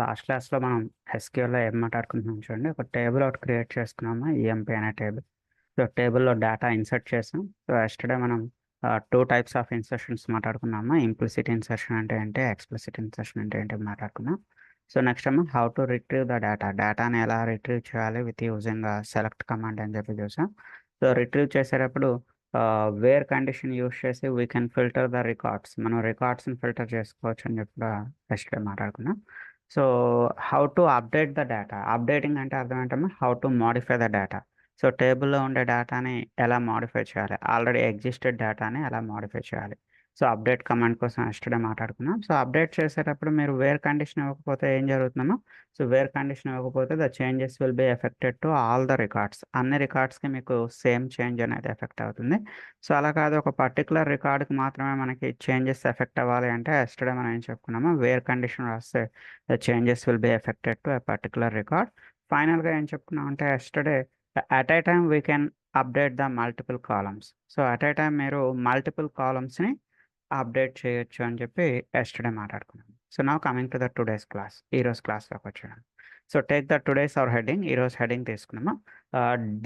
Last క్లాస్లో మనం ఎస్క్యూఎల్లో ఏం మాట్లాడుకుంటున్నాం చూడండి. ఒక టేబుల్ ఒకటి క్రియేట్ చేసుకున్నాము, ఈఎంపీ అనే టేబుల్. సో టేబుల్లో డేటా ఇన్సర్ట్ చేసాం. సో ఎస్టర్డే మనం టూ టైప్స్ ఆఫ్ ఇన్సర్షన్స్ మాట్లాడుకున్నాము. ఇంప్లిసిట్ ఇన్సర్షన్ అంటే ఏంటి, ఎక్స్ప్లిసిట్ ఇన్సర్షన్ అంటే ఏంటి మాట్లాడుకున్నాం. సో నెక్స్ట్ ఏమో హౌ టు రిట్రీవ్ ద డేటాని ఎలా రిట్రీవ్ చేయాలి విత్ యూజింగ్ సెలెక్ట్ కమాండ్ అని చెప్పి చూసాం. సో రిట్రీవ్ చేసేటప్పుడు వేర్ కండిషన్ యూస్ చేసి we can filter the records, మనం రికార్డ్స్ని ఫిల్టర్ చేసుకోవచ్చు అని చెప్పి ఎస్టర్డే మాట్లాడుకున్నాం. So how to update the data, updating అంటే అర్థం ఏంటమ్మా, how to modify the data. So టేబుల్లో ఉండే డేటాని ఎలా మోడిఫై చేయాలి, ఆల్రెడీ ఎగ్జిస్టెడ్ డేటాని ఎలా మోడిఫై చేయాలి. సో అప్డేట్ కమాండ్ కోసం ఎస్టర్డే మాట్లాడుకున్నాం. సో అప్డేట్ చేసేటప్పుడు మీరు వేర్ కండిషన్ ఇవ్వకపోతే ఏం జరుగుతుందమ్మా, సో వేర్ కండిషన్ ఇవ్వకపోతే the changes will be affected to all the records, అన్ని రికార్డ్స్కి మీకు సేమ్ చేంజ్ అనేది ఎఫెక్ట్ అవుతుంది. సో అలా కాదు, ఒక పర్టికులర్ రికార్డ్కి మాత్రమే మనకి చేంజెస్ ఎఫెక్ట్ అవ్వాలి అంటే ఎస్టర్డే మనం ఏం చెప్పుకున్నామో, వేర్ కండిషన్ రాస్తే the changes will be affected to a particular record. ఫైనల్గా ఏం చెప్పుకున్నాం అంటే yesterday at a time we can update the multiple columns. So at a time మీరు మల్టిపుల్ కాలమ్స్ని అప్డేట్ చేయొచ్చు అని చెప్పి ఎస్టర్డే మాట్లాడుకున్నాం. So now coming to the today's class, ఈరోజు క్లాస్లోకి వచ్చాను. So take the today's hour heading, ఈరోజు హెడ్డింగ్ తీసుకున్నాము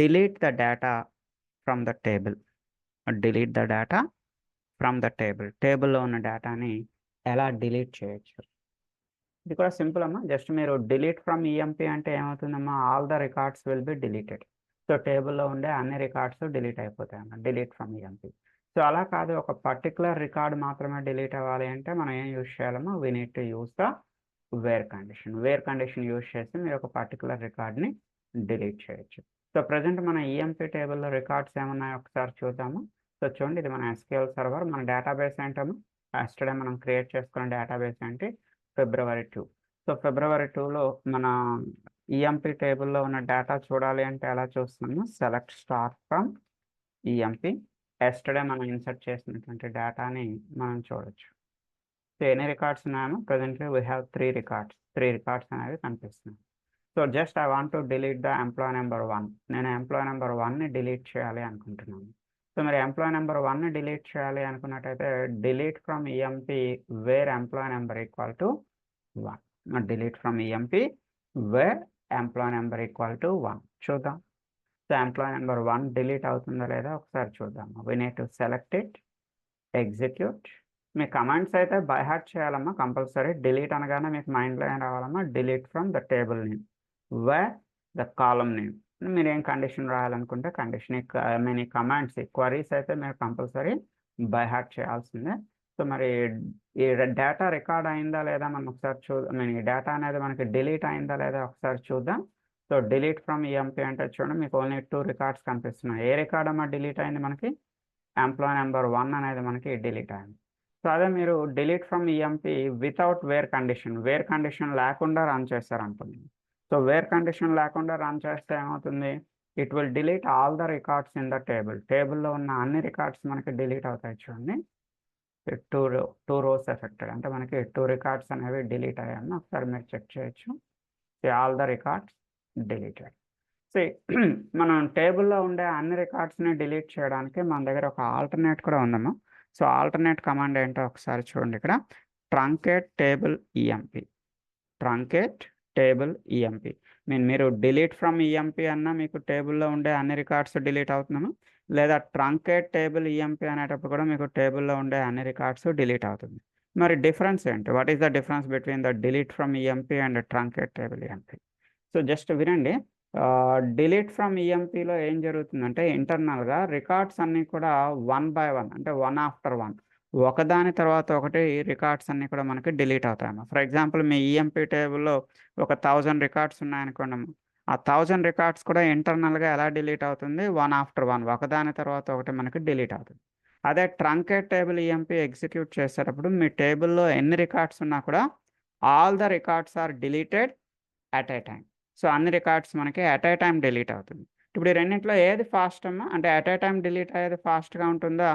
delete the data from the table. Delete the data from the table, టేబుల్లో ఉన్న డేటాని ఎలా డిలీట్ చేయొచ్చు. ఇది కూడా సింపుల్ అమ్మా, జస్ట్ మీరు డిలీట్ ఫ్రమ్ ఈఎంపీ అంటే ఏమవుతుందమ్మా, all the records will be deleted. So టేబుల్లో ఉండే అన్ని రికార్డ్స్ డిలీట్ అయిపోతాయి అమ్మా, డిలీట్ ఫ్రమ్ ఈఎంపీ. సో అలా కాదు, ఒక పర్టికులర్ రికార్డ్ మాత్రమే డిలీట్ అవ్వాలి అంటే మనం ఏం యూజ్ చేయాలమ్మా, we need to use the where condition. Where condition use చేసి మీరు ఒక పర్టికులర్ రికార్డ్ని డిలీట్ చేయొచ్చు. సో ప్రజెంట్ మన ఈఎంపీ టేబుల్లో రికార్డ్స్ ఏమన్నాయో ఒకసారి చూద్దాము. సో చూడండి, ఇది మన ఎస్క్యూఎల్ సర్వర్, మన డేటాబేస్ ఏంటమ్మా, ఎస్టర్డే మనం క్రియేట్ చేసుకున్న డేటాబేస్ ఏంటి, February 2. సో February 2లో మన ఈఎంపీ టేబుల్లో ఉన్న డేటా చూడాలి అంటే ఎలా చూస్తున్నాము, select star from EMP. Yesterday మనం ఇన్సర్ట్ చేసినటువంటి డేటాని మనం చూడొచ్చు. సో ఎన్ని రికార్డ్స్ ఉన్నాయో, ప్రజెంట్లీ వీ హ్యావ్ 3 రికార్డ్స్ అనేవి కనిపిస్తున్నాయి. So just I want to delete the employee number 1. నేను ఎంప్లాయ్ నెంబర్ 1ని డిలీట్ చేయాలి అనుకుంటున్నాను. సో మరి ఎంప్లాయ్ నెంబర్ 1ని డిలీట్ చేయాలి అనుకున్నట్టయితే delete from EMP where employee number equal to 1. Delete from EMP where employee number equal to 1 చూద్దాం. So employee number 1 delete అవుతుందా లేదా ఒకసారి చూద్దాం. We need to select it, execute. మీ కమాండ్స్ అయితే బై హార్ట్ చేయాలమ్మా కంపల్సరీ. డిలీట్ అనగానే మీకు మైండ్లో ఏం రావాలమ్మా, delete from the table name where the column name. మీరు ఏం కండిషన్ రాయాలనుకుంటే కండిషన్, మీ కమాండ్స్ క్వరీస్ అయితే మీరు కంపల్సరీ బై హార్ట్ చేయాల్సిందే. సో మరి ఈ డేటా రికార్డ్ అయిందా లేదా మనం ఒకసారి ఈ డేటా అనేది మనకి డిలీట్ అయిందా లేదా ఒకసారి చూద్దాం. సో డిలీట్ ఫ్రమ్ ఈఎంపీ అంటే చూడండి, మీకు ఓన్లీ 2 రికార్డ్స్ కనిపిస్తున్నాయి. ఏ రికార్డ్ అమ్మా డిలీట్ అయింది మనకి, ఎంప్లాయ్ నెంబర్ 1 అనేది మనకి డిలీట్ అయింది. సో అదే మీరు delete from EMP without where condition లేకుండా రన్ చేస్తారనుకోండి. సో వేర్ కండిషన్ లేకుండా రన్ చేస్తే ఏమవుతుంది, it will delete all the records in the టేబుల్లో ఉన్న అన్ని రికార్డ్స్ మనకి డిలీట్ అవుతాయి చూడండి. టూ రోస్ ఎఫెక్టెడ్ అంటే మనకి 2 రికార్డ్స్ అనేవి డిలీట్ అయ్యాయని ఒకసారి మీరు చెక్ చేయొచ్చు. All the records deleted. So మనం టేబుల్లో ఉండే అన్ని రికార్డ్స్ని డిలీట్ చేయడానికి మన దగ్గర ఒక ఆల్టర్నేట్ కూడా ఉందమ్మా. సో ఆల్టర్నేట్ కమాండ్ ఏంటో ఒకసారి చూడండి, ఇక్కడ truncate table EMP. Truncate table EMP మీరు డిలీట్ ఫ్రమ్ ఈఎంపీ అన్నా మీకు టేబుల్లో ఉండే అన్ని రికార్డ్స్ డిలీట్ అవుతున్నాము, లేదా ట్రంకేట్ టేబుల్ ఈఎంపీ అనేటప్పుడు కూడా మీకు టేబుల్లో ఉండే అన్ని రికార్డ్స్ డిలీట్ అవుతుంది. మరి డిఫరెన్స్ ఏంటి, what is the difference between the delete from EMP and truncate table EMP. So just వినండి, డిలీట్ ఫ్రమ్ ఈఎంపీలో ఏం జరుగుతుందంటే ఇంటర్నల్గా రికార్డ్స్ అన్నీ కూడా 1 by 1 అంటే 1 after 1 ఒకదాని తర్వాత ఒకటి రికార్డ్స్ అన్నీ కూడా మనకి డిలీట్ అవుతాయమ్మా. ఫర్ ఎగ్జాంపుల్ మీ ఈఎంపీ టేబుల్లో ఒక 1000 రికార్డ్స్ ఉన్నాయనుకోండి, ఆ 1000 రికార్డ్స్ కూడా ఇంటర్నల్గా ఎలా డిలీట్ అవుతుంది, 1 after 1 ఒకదాని తర్వాత ఒకటి మనకి డిలీట్ అవుతుంది. అదే ట్రంకేట్ టేబుల్ ఈఎంపీ ఎగ్జిక్యూట్ చేసేటప్పుడు మీ టేబుల్లో ఎన్ని రికార్డ్స్ ఉన్నా కూడా all the records are deleted at a time. So అన్ని రికార్డ్స్ మనకి అట్ ఏ టైం డిలీట్ అవుతుంది. ఇప్పుడు ఈ రెండింటిలో ఏది ఫాస్ట్ అమ్మా, అంటే అట్ ఏ టైం డిలీట్ అయ్యేది ఫాస్ట్గా ఉంటుందా,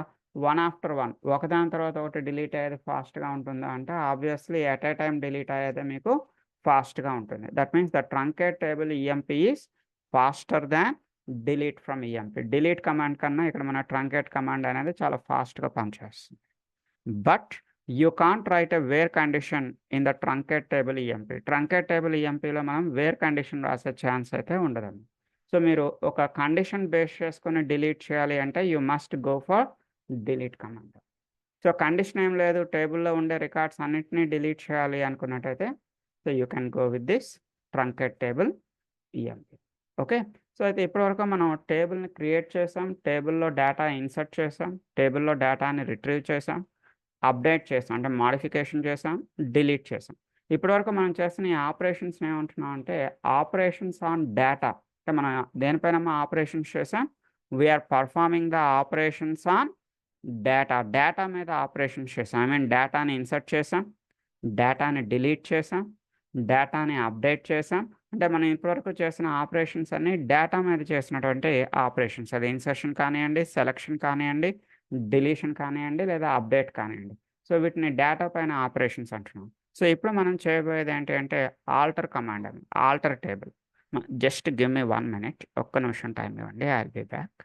1 after 1 ఒకదాని తర్వాత ఒకటి డిలీట్ అయ్యేది ఫాస్ట్గా ఉంటుందా అంటే obviously at a time delete అయ్యేది మీకు ఫాస్ట్గా ఉంటుంది. That means the truncate table EMP is faster than delete from EMP. Delete command కన్నా ఇక్కడ మన ట్రంకేట్ కమాండ్ అనేది చాలా ఫాస్ట్గా పనిచేస్తుంది. But you can't write a where condition in the truncate table EMP. Truncate table ఈఎంపీలో మనం వేర్ కండిషన్ రాసే ఛాన్స్ అయితే ఉండదండి. సో మీరు ఒక కండిషన్ బేస్ చేసుకొని డిలీట్ చేయాలి అంటే you must go for delete command. So condition ఏం లేదు, టేబుల్లో ఉండే రికార్డ్స్ అన్నిటినీ డిలీట్ చేయాలి అనుకున్నట్టయితే so you can go with this truncate table EMP. Okay, so అయితే ఇప్పటివరకు మనం టేబుల్ని క్రియేట్ చేసాం, టేబుల్లో డేటా ఇన్సర్ట్ చేసాం, టేబుల్లో డేటాని రిట్రీవ్ చేసాం, అప్డేట్ చేసాం అంటే మాడిఫికేషన్ చేసాం, డిలీట్ చేసాం. ఇప్పటివరకు మనం చేస్తున్న ఈ ఆపరేషన్స్ ఏమంటున్నాం అంటే ఆపరేషన్స్ ఆన్ డేటా. అంటే మనం దేనిపైన ఆపరేషన్స్ చేసాం, we are performing the operations on data మీద ఆపరేషన్స్ చేసాం. ఐ మీన్ డేటాని ఇన్సర్ట్ చేసాం, డేటాని డిలీట్ చేసాం, డేటాని అప్డేట్ చేసాం. అంటే మనం ఇప్పటివరకు చేసిన ఆపరేషన్స్ అన్నీ డేటా మీద చేసినటువంటి ఆపరేషన్స్. అది ఇన్సర్షన్ కానివ్వండి, సెలక్షన్ కానివ్వండి, డిలీషన్ కానివ్వండి, లేదా అప్డేట్ కానివ్వండి. సో వీటిని డేటా పైన ఆపరేషన్స్ అంటున్నాం. సో ఇప్పుడు మనం చేయబోయేది ఏంటి అంటే ఆల్టర్ కమాండ్ అని, alter table. Just give me 1 minute, ఒక్క నిమిషం టైం ఇవ్వండి, I will be back.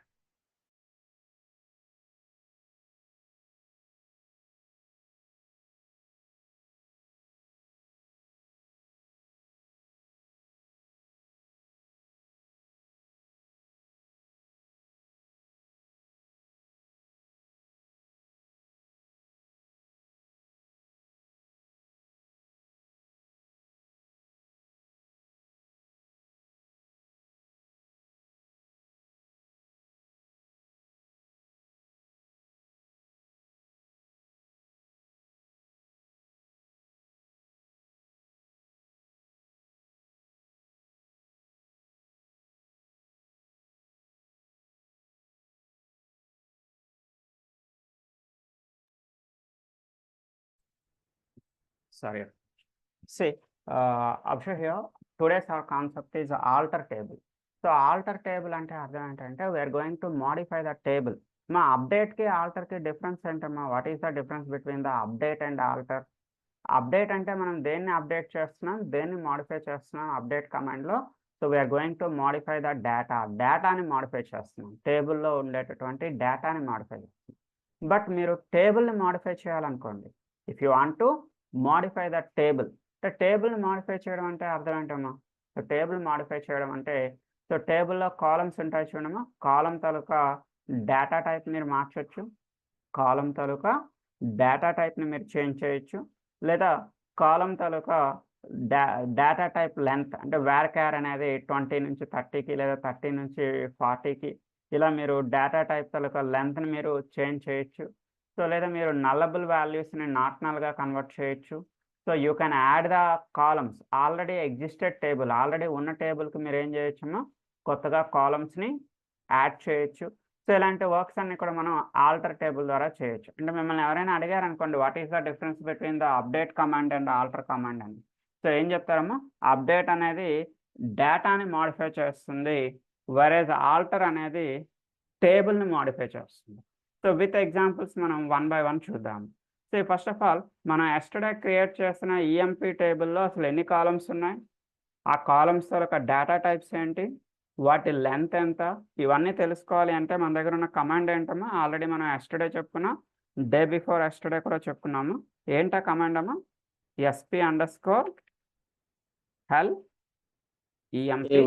Sorry. See, observe here, today's our concept is alter table. So alter table అంటే అర్థం ఏంటంటే we're going to modify the table. మా అప్డేట్కి ఆల్టర్కి డిఫరెన్స్ ఏంటమ్మా? What is the difference between the update and alter? Update అంటే మనం దేన్ని అప్డేట్ చేస్తున్నాం, దేన్ని మాడిఫై చేస్తున్నాం అప్డేట్ కమాండ్లో. So we're going to modify the డేటాని మాడిఫై చేస్తున్నాం, టేబుల్లో ఉండేటటువంటి డేటాని మాడిఫై చేస్తున్నాం. బట్ మీరు టేబుల్ని మాడిఫై చేయాలనుకోండి, if you want to modify the table. అంటే టేబుల్ని మాడిఫై చేయడం అంటే అర్థం ఏంటమ్మా? సో టేబుల్ మాడిఫై చేయడం అంటే సో టేబుల్లో కాలమ్స్ ఉంటాయి చూడమ్మా, కాలం తాలూకా డేటా టైప్ మీరు మార్చొచ్చు, కాలం తాలూకా డేటా టైప్ని మీరు చేంజ్ చేయొచ్చు, లేదా కాలం తాలూకా డేటా టైప్ లెంత్ అంటే వేర్క్యార్ అనేది 20 నుంచి 30కి లేదా 30 నుంచి 40కి ఇలా మీరు డేటా టైప్ తాలూకా లెంత్ని మీరు చేంజ్ చేయొచ్చు. సో లేదా మీరు నల్లబుల్ వాల్యూస్ని నాట్ నల్గా కన్వర్ట్ చేయొచ్చు. So you can add the columns, already existed table, already ఉన్న టేబుల్కి మీరు ఏం చేయొచ్చమ్మా, కొత్తగా కాలమ్స్ని యాడ్ చేయొచ్చు. సో ఇలాంటి వర్క్స్ అన్ని కూడా మనం ఆల్టర్ టేబుల్ ద్వారా చేయొచ్చు. అంటే మిమ్మల్ని ఎవరైనా అడిగారు అనుకోండి what is the difference between the update command and alter command అని, సో ఏం చెప్తారమ్మా, అప్డేట్ అనేది డేటాని మాడిఫై చేస్తుంది, వెరేజ్ ఆల్టర్ అనేది టేబుల్ని మాడిఫై చేస్తుంది. సో విత్ ఎగ్జాంపుల్స్ మనం 1 by 1 చూద్దాం. సో ఫస్ట్ ఆఫ్ ఆల్ మనం ఎస్టర్డే క్రియేట్ చేసిన ఈఎంపీ టేబుల్లో అసలు ఎన్ని కాలమ్స్ ఉన్నాయి, ఆ కాలమ్స్ యొక్క డేటా టైప్స్ ఏంటి, వాటి లెంత్ ఎంత, ఇవన్నీ తెలుసుకోవాలి అంటే మన దగ్గర ఉన్న కమాండ్ ఏంటమ్మా, ఆల్రెడీ మనం ఎస్టర్డే చెప్పుకున్నాం, డే బిఫోర్ ఎస్టర్డే కూడా చెప్పుకున్నాము. ఏంటా కమాండ్ అమ్మా, SP_help EMP.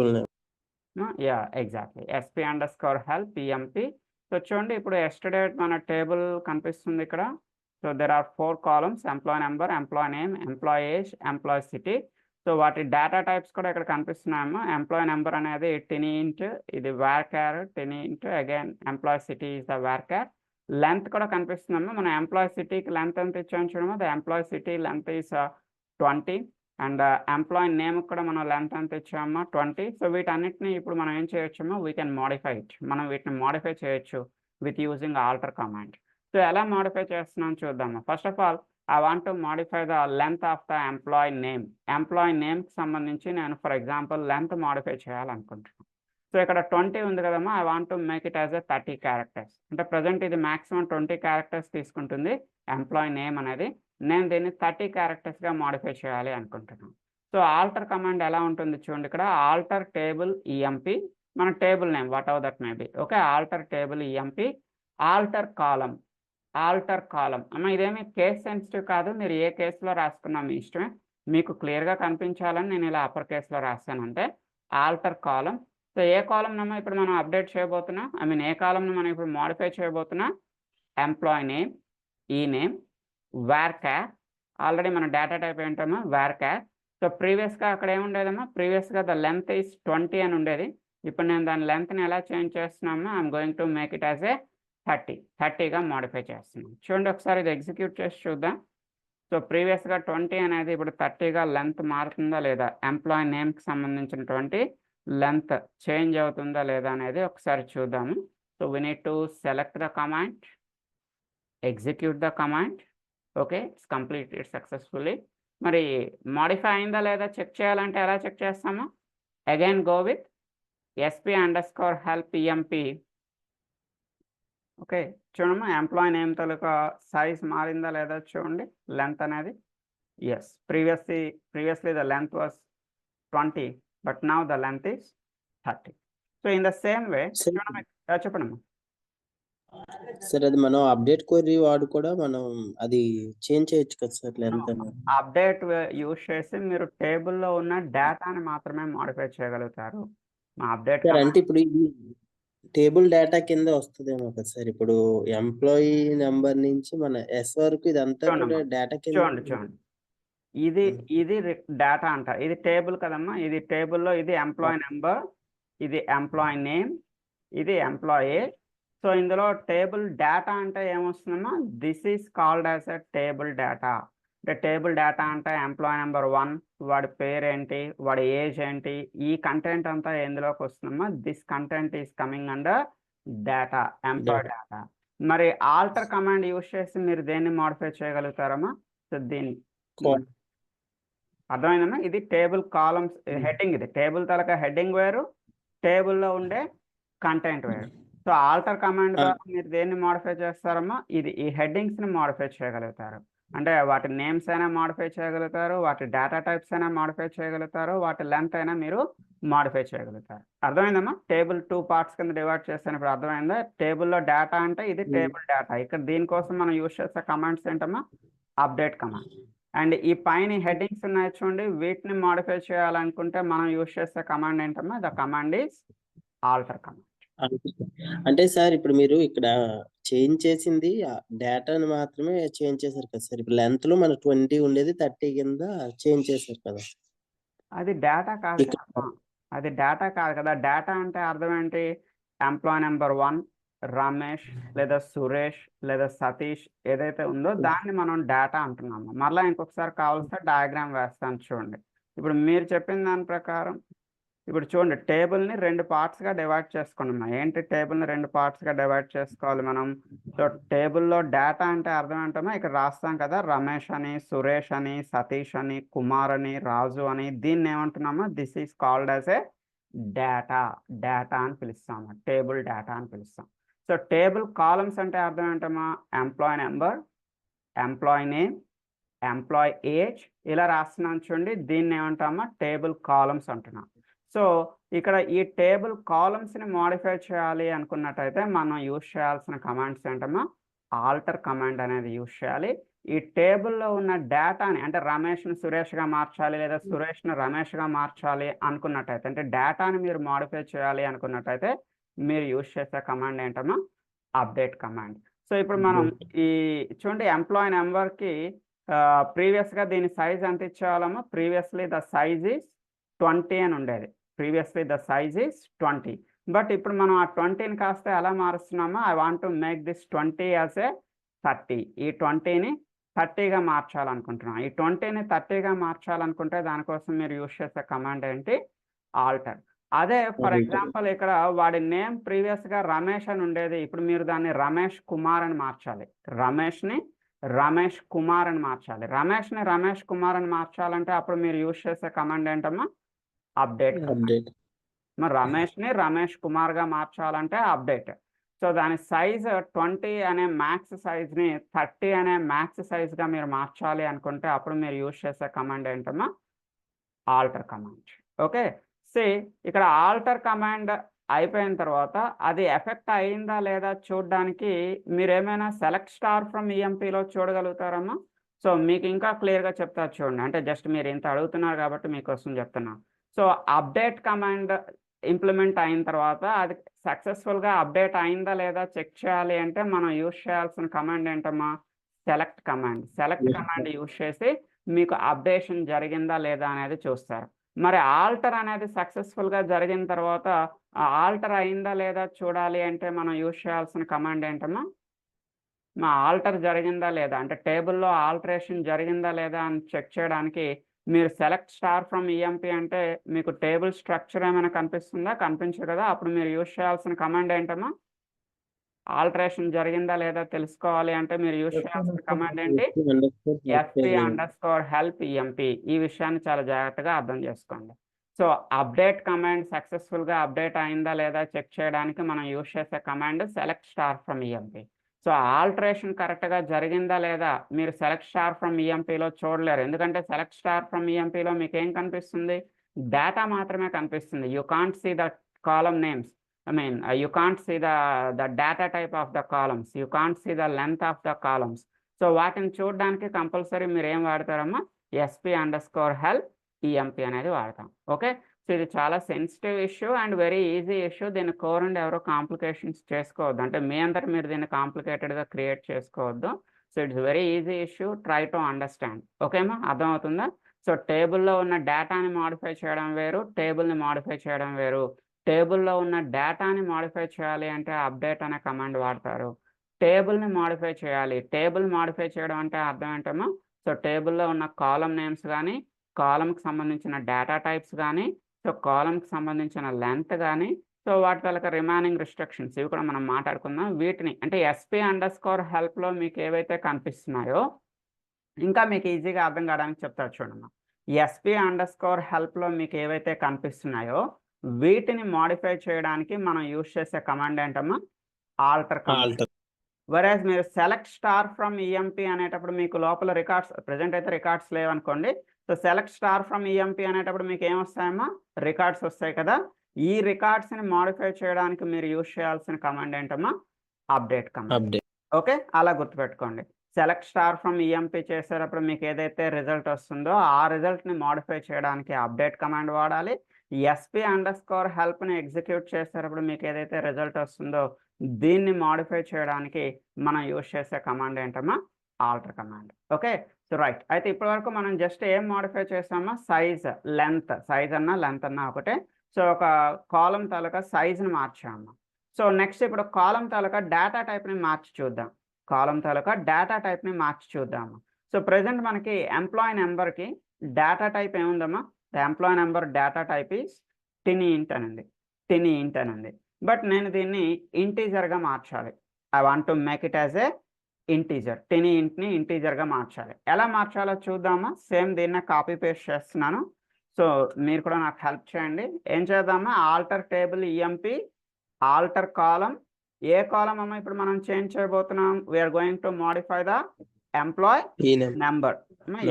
Yeah exactly, SP_help EMP. So చూడండి ఇప్పుడు ఎస్టర్డే మన టేబుల్ కనిపిస్తుంది ఇక్కడ. So there are 4 columns, employee number, employee name, employee age, employee city. So వాటి డేటా టైప్స్ కూడా ఇక్కడ కనిపిస్తున్నాయమ్మా. ఎంప్లాయ్ నెంబర్ అనేది TININT, ఇది varchar TININT, again employee city is the varchar. Length కూడా కనిపిస్తుందమ్మా, మన ఎంప్లాయ్ సిటీకి లెంత్ ఎంత ఇచ్చాము చూడమ్మా, the employee city length is 20. And employee name కూడా మనం లెంత్ ఎంత ఇచ్చామమ్మా, 20. సో వీటన్నిటిని ఇప్పుడు మనం ఏం చేయొచ్చమ్మా, వీ కెన్ మాడిఫై ఇట్, మనం వీటిని మాడిఫై చేయొచ్చు with using alter command. So ఎలా మాడిఫై చేస్తున్నాం చూద్దాము. First of all I want to modify the length of the employee name. Employee నేమ్కి సంబంధించి నేను ఫర్ ఎగ్జాంపుల్ లెంత్ మాడిఫై చేయాలనుకుంటున్నాను. సో ఇక్కడ 20 ఉంది కదమ్మా, I want to make it as a 30 characters. అంటే ప్రజెంట్ ఇది మాక్సిమం 20 characters తీసుకుంటుంది ఎంప్లాయ్ నేమ్ అనేది. నేను దీన్ని 30 charactersగా మాడిఫై చేయాలి అనుకుంటున్నాను. సో ఆల్టర్ కమాండ్ ఎలా ఉంటుంది చూడండి, ఇక్కడ ఆల్టర్ టేబుల్ ఈఎంపీ, మన table name whatever that may be. Okay, alter table EMP, alter column. Alter column అమ్మ, ఇదేమి కేస్ సెన్సిటివ్ కాదు, మీరు ఏ కేసులో రాసుకున్నా మీ ఇష్టమే. మీకు క్లియర్గా కనిపించాలని నేను ఇలా అప్పర్ కేసులో రాస్తాను. అంటే ఆల్టర్ కాలం. సో ఏ కాలంనమ్మా ఇప్పుడు మనం అప్డేట్ చేయబోతున్నాం, ఐ మీన్ ఏ కాలంను మనం ఇప్పుడు మోడిఫై చేయబోతున్నా? ఎంప్లాయీ నేమ్, ఈ నేమ్, వేర్ క్యార్. ఆల్రెడీ మన డేటా టైప్ ఏంటమ్మా? వేర్ క్యార్. సో ప్రీవియస్గా అక్కడ ఏముండేదమ్మా? ప్రీవియస్గా ద లెంత్ ఈస్ 20 అని ఉండేది. ఇప్పుడు నేను దాని లెంత్ని ఎలా చేంజ్ చేస్తున్నామా? I'm going to make it as a 30గా మోడిఫై చేస్తున్నాం. చూడండి ఒకసారి ఇది ఎగ్జిక్యూట్ చేసి చూద్దాం. సో ప్రీవియస్గా 20 అనేది ఇప్పుడు 30గా లెంత్ మారుతుందా లేదా, ఎంప్లాయీ నేమ్కి సంబంధించినటువంటి లెంత్ చేంజ్ అవుతుందా లేదా అనేది ఒకసారి చూద్దాము. So we need to select the command, execute the command. Okay, it's completed successfully. మరి మాడిఫై అయిందా లేదా చెక్ చేయాలంటే ఎలా చెక్ చేస్తాము? Again go with sp_help emp. Okay, చూడమ్మా ఎంప్లాయీ నేమ్ తాలూకా సైజ్ మారిందా లేదా చూడండి, లెంత్ అనేది. Yes, previously the length was 20, but now the length is 30. So in the same way చెప్పండి. సార్ అది మనం అప్డేట్ క్వరీ వాడు కూడా మనం అది చేంజ్ చేయొచ్చు కదా సార్ లెంత్ అనేది? అప్డేట్ యూజ్ చేసి మీరు టేబుల్లో ఉన్న డేటాని మాత్రమే మోడిఫై చేయగలుగుతారు. మా అప్డేట్ అంటే ఇప్పుడు ఇది టేబుల్ డేటా కింద వస్తుందేమో కదా సార్. ఇప్పుడు ఎంప్లాయీ నెంబర్ నుంచి మన ఎస్ వరకు ఇదంతా కూడా డేటా కింద. చూడండి ఇది డేటా అంట. ఇది టేబుల్ కదమ్మా, ఇది టేబుల్లో ఇది ఎంప్లాయీ నెంబర్, ఇది ఎంప్లాయీ నేమ్, ఇది ఎంప్లాయీ. సో ఇందులో టేబుల్ డేటా అంటే ఏమొస్తుందమ్మా? This is called as a table data. అంటే టేబుల్ డేటా అంటే ఎంప్లాయీ నెంబర్ 1, వాడి పేరు ఏంటి, వాడి ఏజ్ ఏంటి, ఈ కంటెంట్ అంతా ఎందులోకి వస్తుందమ్మా? This content is coming under data, employee data. మరి ఆల్టర్ కమాండ్ యూజ్ చేసి మీరు దేన్ని మోడిఫై చేయగలుగుతారమ్మా? సో దీన్ని అర్థమైందమ్మా? ఇది టేబుల్ కాలమ్స్ హెడ్డింగ్, ఇది టేబుల్ తలక హెడ్డింగ్ వేరు, టేబుల్లో ఉండే కంటెంట్ వేరు. సో ఆల్టర్ కమాండ్ ద్వారా మీరు దేన్ని మోడిఫై చేస్తారమ్మా? ఈ హెడ్డింగ్స్ని మోడిఫై చేయగలుగుతారు. అంటే వాటి నేమ్స్ అయినా మోడిఫై చేయగలుగుతారు, వాటి డేటా టైప్స్ అయినా మోడిఫై చేయగలుగుతారు, వాటి లెంత్ అయినా మీరు మోడిఫై చేయగలుగుతారు. అర్థమైందమ్మా? టేబుల్ 2 పార్ట్స్ కింద డివైడ్ చేస్తాను. ఇప్పుడు అర్థమైందా? టేబుల్లో డేటా అంటే ఇది టేబుల్ డేటా. ఇక్కడ దీనికోసం మనం యూజ్ చేసే కమాండ్స్ ఏంటమ్మా? Update command. అండ్ ఈ పైన హెడ్డింగ్స్ ఉన్నాయి చూడండి, వీటిని మోడిఫై చేయాలనుకుంటే మనం యూజ్ చేసే కమాండ్ ఏంటమ్మా? The command is alter command. అంటే సార్ ఇప్పుడు మీరు ఇక్కడ చేంజ్ చేసింది డేటాను మాత్రమే చేంజ్ చేశారు కదా సార్. ఇప్పుడు లెంత్ లో మన 20 ఉండేది 30 కింద చేంజ్ చేశారు కదా. అది డేటా కాదు కదా, అది డేటా కాదు కదా. డేటా అంటే అర్థం ఏంటి? ఎంప్లాయీ నెంబర్ 1 రమేష్ లేదా సురేష్ లేదా సతీష్ ఏదైతే ఉందో దాన్ని మనం డేటా అంటున్నాము. మళ్ళీ ఇంకొకసారి కావాల్సిన డయాగ్రామ్ వేస్తాను చూడండి. ఇప్పుడు మీరు చెప్పిన దాని ప్రకారం ఇప్పుడు చూడండి, టేబుల్ని 2 పార్ట్స్గా డివైడ్ చేసుకున్నాం. ఏంటి టేబుల్ని 2 పార్ట్స్గా డివైడ్ చేసుకోవాలి మనం? సో టేబుల్లో డేటా అంటే అర్థం ఏంటమ్మా? ఇక్కడ రాస్తాం కదా, రమేష్ అని, సురేష్ అని, సతీష్ అని, కుమార్ అని, రాజు అని. దీన్ని ఏమంటున్నామా? This is called as a data అని పిలుస్తాము, టేబుల్ డేటా అని పిలుస్తాం. సో టేబుల్ కాలమ్స్ అంటే అర్థం ఏంటమ్మా? Employee number, employee name, employee age ఇలా రాస్తున్నాను చూడండి. దీన్ని ఏమంటామా? టేబుల్ కాలమ్స్ అంటున్నాం. సో ఇక్కడ ఈ టేబుల్ కాలమ్స్ని మోడిఫై చేయాలి అనుకున్నట్టయితే మనం యూజ్ చేయాల్సిన కమాండ్స్ ఏంటమ్మా? ఆల్టర్ కమాండ్ అనేది యూజ్ చేయాలి. ఈ టేబుల్లో ఉన్న డేటాని అంటే రమేష్ని సురేష్గా మార్చాలి లేదా సురేష్ని రమేష్గా మార్చాలి అనుకున్నట్టయితే, అంటే డేటాని మీరు మోడిఫై చేయాలి అనుకున్నట్టయితే మీరు యూజ్ చేసే కమాండ్ ఏంటమ్మా? Update command. సో ఇప్పుడు మనం ఈ చూడండి, ఎంప్లాయీ నెంబర్కి ప్రీవియస్గా దీని సైజ్ ఎంత ఇచ్చేవాళ్ళమ్మా? ప్రీవియస్లీ ద సైజ్ ఈస్ 20 అని ఉండేది. Previously the size is 20, but ఇప్పుడు మనం ఆ 20ని కాస్త ఎలా మారుస్తున్నామా? I want to make this 20 as a 30. ఈ 20ని 30గా మార్చాలనుకుంటున్నాం. ఈ 20ని 30గా మార్చాలనుకుంటే దానికోసం మీరు యూజ్ చేసే కమాండ్ ఏంటి? ఆల్టర్. అదే ఫర్ ఎగ్జాంపుల్ ఇక్కడ వాడి నేమ్ ప్రీవియస్గా రమేష్ అని ఉండేది, ఇప్పుడు మీరు దాన్ని రమేష్ కుమార్ అని మార్చాలి. రమేష్ని రమేష్ కుమార్ అని మార్చాలి. రమేష్ని రమేష్ కుమార్ అని మార్చాలంటే అప్పుడు మీరు యూజ్ చేసే కమాండ్ ఏంటమ్మా? అప్డేట్. మరి రమేష్ని రమేష్ కుమార్గా మార్చాలంటే అప్డేట్. సో దాని సైజ్ 20 అనే మ్యాక్స్ సైజ్ని 30 అనే మ్యాక్స్ సైజ్గా మీరు మార్చాలి అనుకుంటే అప్పుడు మీరు యూజ్ చేసే కమాండ్ ఏంటమ్మా? Alter command. ఓకే, సి ఇక్కడ ఆల్టర్ కమాండ్ అయిపోయిన తర్వాత అది ఎఫెక్ట్ అయిందా లేదా చూడడానికి మీరేమైనా సెలెక్ట్ స్టార్ ఫ్రమ్ ఈఎంపీలో చూడగలుగుతారమ్మా? సో మీకు ఇంకా క్లియర్గా చెప్తా చూడండి. అంటే జస్ట్ మీరు ఇంత అడుగుతున్నారు కాబట్టి మీకోసం చెప్తున్నా. సో అప్డేట్ కమాండ్ ఇంప్లిమెంట్ అయిన తర్వాత అది సక్సెస్ఫుల్గా అప్డేట్ అయిందా లేదా చెక్ చేయాలి అంటే మనం యూజ్ చేయాల్సిన కమాండ్ ఏంటమ్మా? Select command. Select command use చేసి మీకు అప్డేషన్ జరిగిందా లేదా అనేది చూస్తారు. మరి ఆల్టర్ అనేది సక్సెస్ఫుల్గా జరిగిన తర్వాత ఆల్టర్ అయిందా లేదా చూడాలి అంటే మనం యూజ్ చేయాల్సిన కమాండ్ ఏంటమ్మా? మా ఆల్టర్ జరిగిందా లేదా అంటే టేబుల్లో ఆల్టరేషన్ జరిగిందా లేదా అని చెక్ చేయడానికి మీరు సెలెక్ట్ స్టార్ ఫ్రమ్ ఈఎంపీ అంటే మీకు టేబుల్ స్ట్రక్చర్ ఏమైనా కనిపిస్తుందా? కనిపించదు కదా. అప్పుడు మీరు యూజ్ చేయాల్సిన కమాండ్ ఏంటమ్మా? ఆల్టరేషన్ జరిగిందా లేదా తెలుసుకోవాలి అంటే మీరు యూజ్ చేయాల్సిన కమాండ్ ఏంటి? fp_help emp. ఈ విషయాన్ని చాలా జాగ్రత్తగా అర్థం చేసుకోండి. సో అప్డేట్ కమాండ్ సక్సెస్ఫుల్గా అప్డేట్ అయిందా లేదా చెక్ చేయడానికి మనం యూజ్ చేసే command select star from EMP. So alteration కరెక్ట్గా జరిగిందా లేదా మీరు సెలెక్ట్ స్టార్ ఫ్రమ్ ఈఎంపీలో చూడలేరు. ఎందుకంటే సెలెక్ట్ స్టార్ ఫ్రమ్ ఈఎంపీలో మీకు ఏం కనిపిస్తుంది? డేటా మాత్రమే కనిపిస్తుంది. You can't see the column names. I mean, you can't see the data type of the columns. You can't see the length of the columns. So వాటిని చూడడానికి compulsory మీరు ఏం వాడతారమ్మా? sp_help emp అనేది వాడతాం. ఓకే. సో ఇది చాలా sensitive issue and very easy issue. దీన్ని core and ఎవరో కాంప్లికేషన్స్ చేసుకోవద్దు. అంటే మీ అందరు మీరు దీన్ని కాంప్లికేటెడ్గా క్రియేట్ చేసుకోవద్దు. So it's very easy issue. Try to understand. ఓకేమా? అర్థమవుతుందా? సో టేబుల్లో ఉన్న డేటాని మాడిఫై చేయడం వేరు, టేబుల్ని మాడిఫై చేయడం వేరు. టేబుల్లో ఉన్న డేటాని మాడిఫై చేయాలి అంటే అప్డేట్ అనే కమాండ్ వాడతారు. టేబుల్ని మాడిఫై చేయాలి. టేబుల్ మాడిఫై చేయడం అంటే అర్థం ఏంటమ్మా? సో టేబుల్లో ఉన్న కాలమ్ నేమ్స్ కానీ, కాలమ్కి సంబంధించిన డేటా టైప్స్ కానీ, సో కాలమ్కి సంబంధించిన లెంత్ కానీ, సో వాటి వల్ల రిమైనింగ్ రిస్ట్రిక్షన్స్ ఇవి కూడా మనం మాట్లాడుకుందాం. వీటిని అంటే sp_helpలో మీకు ఏవైతే కనిపిస్తున్నాయో ఇంకా మీకు ఈజీగా అర్థం కావడానికి చెప్తారు చూడమ్మా. sp_helpలో మీకు ఏవైతే కనిపిస్తున్నాయో వీటిని మాడిఫై చేయడానికి మనం యూజ్ చేసే కమాండ్ ఏంటమ్మా? Alter command. వెరాజ్ మీరు సెలెక్ట్ స్టార్ ఫ్రమ్ ఈఎంపీ అనేటప్పుడు మీకు లోపల రికార్డ్స్ ప్రెజెంట్ అయితే రికార్డ్స్ లేవనుకోండి. So select star from EMP అనేటప్పుడు మీకు ఏమొస్తాయమ్మా? రికార్డ్స్ వస్తాయి కదా. ఈ రికార్డ్స్ని మాడిఫై చేయడానికి మీరు యూజ్ చేయాల్సిన కమాండ్ ఏంటమ్మా? Update command. ఓకే, అలా గుర్తుపెట్టుకోండి. సెలెక్ట్ స్టార్ ఫ్రమ్ ఈఎంపీ చేసేటప్పుడు మీకు ఏదైతే రిజల్ట్ వస్తుందో ఆ రిజల్ట్ని మాడిఫై చేయడానికి అప్డేట్ కమాండ్ వాడాలి. sp_helpని ఎగ్జిక్యూట్ చేసేటప్పుడు మీకు ఏదైతే రిజల్ట్ వస్తుందో దీన్ని మాడిఫై చేయడానికి మనం యూజ్ చేసే కమాండ్ ఏంటమ్మా? Alter command. Okay, so right. అయితే ఇప్పటి వరకు మనం జస్ట్ ఏం మాడిఫై చేసామా? Size, length. సైజ్ అన్నా లెంత్ అన్నా ఒకటే. సో ఒక కాలం తాలూకా సైజ్ని మార్చామా. సో నెక్స్ట్ ఇప్పుడు కాలం తాలూకా డేటా టైప్ని మార్చి చూద్దాం. కాలం తాలూకా డేటా టైప్ని మార్చి చూద్దాము. సో ప్రెసెంట్ మనకి ఎంప్లాయీ నెంబర్కి డేటా టైప్ ఏముందమ్మా? The employee number data type is tiny_int అని ఉంది. tiny_int అని ఉంది. బట్ నేను దీన్ని ఇంటీజర్గా మార్చాలి. I want to make it as a integer. tiny_intని ఇంటీజర్గా మార్చాలి. ఎలా మార్చాలో చూద్దామా? సేమ్ దీన్నే కాపీ పేస్ట్ చేస్తున్నాను. సో మీరు కూడా నాకు హెల్ప్ చేయండి. ఏం చేద్దామా? Alter table EMP, alter column. ఏ కాలం అమ్మా ఇప్పుడు మనం చేంజ్ చేయబోతున్నాం? We're going to modify the employee number.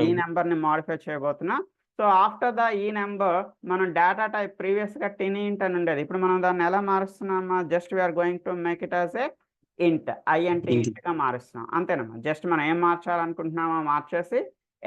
ఈ నెంబర్ని మాడిఫై చేయబోతున్నాం. సో ఆఫ్టర్ ద ఈ నెంబర్ మనం డేటా టైప్ ప్రీవియస్గా tiny_int అని ఉండేది. ఇప్పుడు మనం దాన్ని ఎలా మారుస్తున్నామా? Just we're going to make it as a int, int మారుస్తున్నాం. అంతేనమ్మా. జస్ట్ మనం ఏం మార్చాలనుకుంటున్నామో మార్చేసి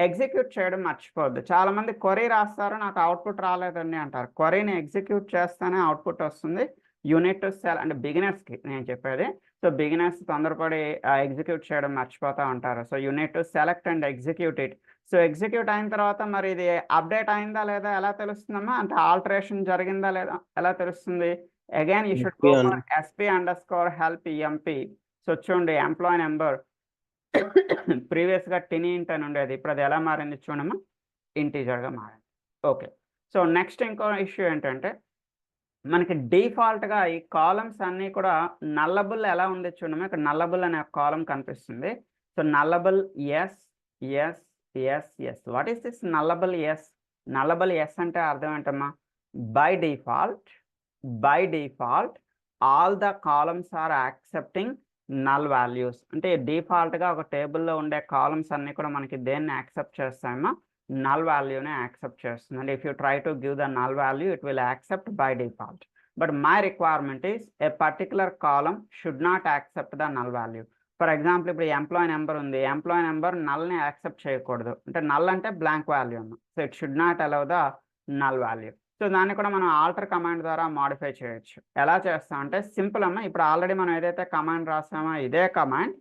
ఎగ్జిక్యూట్ చేయడం మర్చిపోవద్దు. చాలా మంది క్వరీ రాస్తారు, నాకు అవుట్పుట్ రాలేదండి అంటారు. క్వరీని ఎగ్జిక్యూట్ చేస్తేనే అవుట్పుట్ వస్తుంది. యూనిట్ టు సెల్ అంటే బిగినర్స్కి నేను చెప్పేది. సో బిగినర్స్ తొందరపడి ఎగ్జిక్యూట్ చేయడం మర్చిపోతూ ఉంటారు. So unit to select and execute it. So execute అయిన తర్వాత మరి ఇది అప్డేట్ అయిందా లేదా ఎలా తెలుస్తుందమ్మా? అంటే ఆల్టరేషన్ జరిగిందా లేదా ఎలా తెలుస్తుంది? Again you should go for sp_help emp. So చూడండి ఎంప్లాయీ నెంబర్ ప్రీవియస్గా tiny_int అని ఉండేది. ఇప్పుడు అది ఎలా మారింది చూడమ్మా? ఇంటీజర్గా మారింది. ఓకే, సో నెక్స్ట్ ఇంకో ఇష్యూ ఏంటంటే మనకి డిఫాల్ట్గా ఈ కాలమ్స్ అన్నీ కూడా నల్లబుల్ ఎలా ఉంది చూడమ్మా? ఇక్కడ నల్లబుల్ అనే కాలం కనిపిస్తుంది. So nullable yes yes yes yes. What is this nullable yes? Nullable yes అంటే అర్థం ఏంటమ్మా? By default all the columns are accepting null values. అంటే డిఫాల్ట్గా ఒక టేబుల్లో ఉండే కాలమ్స్ అన్నీ కూడా మనకి దేన్ని యాక్సెప్ట్ చేస్తాయమ్మా? నల్ వాల్యూని యాక్సెప్ట్ చేస్తుంది. అంటే if you try to give the null value it will accept by default. but my requirement is a particular column should not accept the null value. For example ఇప్పుడు employee number ఉంది, employee number నల్ని accept చేయకూడదు, అంటే null అంటే blank value అన్న, so it should not allow the null value. So దాన్ని కూడా మనం alter command ద్వారా మాడిఫై చేయొచ్చు. ఎలా చేస్తాం అంటే సింపుల్ అమ్మ, ఇప్పుడు ఆల్రెడీ మనం ఏదైతే కమాండ్ రాసామో ఇదే కమాండ్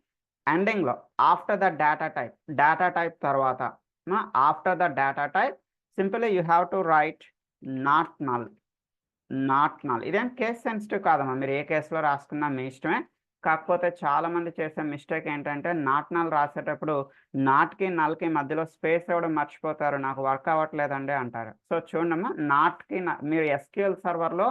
ఎండింగ్లో ఆఫ్టర్ ద డేటా టైప్ తర్వాత after the data type simply you have to right not null. ఇదేం కేస్ సెన్సిటివ్ కాదమ్మా, మీరు ఏ కేసులో రాసుకున్నా మీ ఇష్టమే. కాకపోతే చాలా మంది చేసే మిస్టేక్ ఏంటంటే నాట్ నల్ రాసేటప్పుడు నాట్కి నల్కి మధ్యలో స్పేస్ ఇవ్వడం మర్చిపోతారు, నాకు వర్క్ అవ్వట్లేదండి అంటారు. సో చూడమ్మా, నాట్కి మీరు SQL సర్వర్లో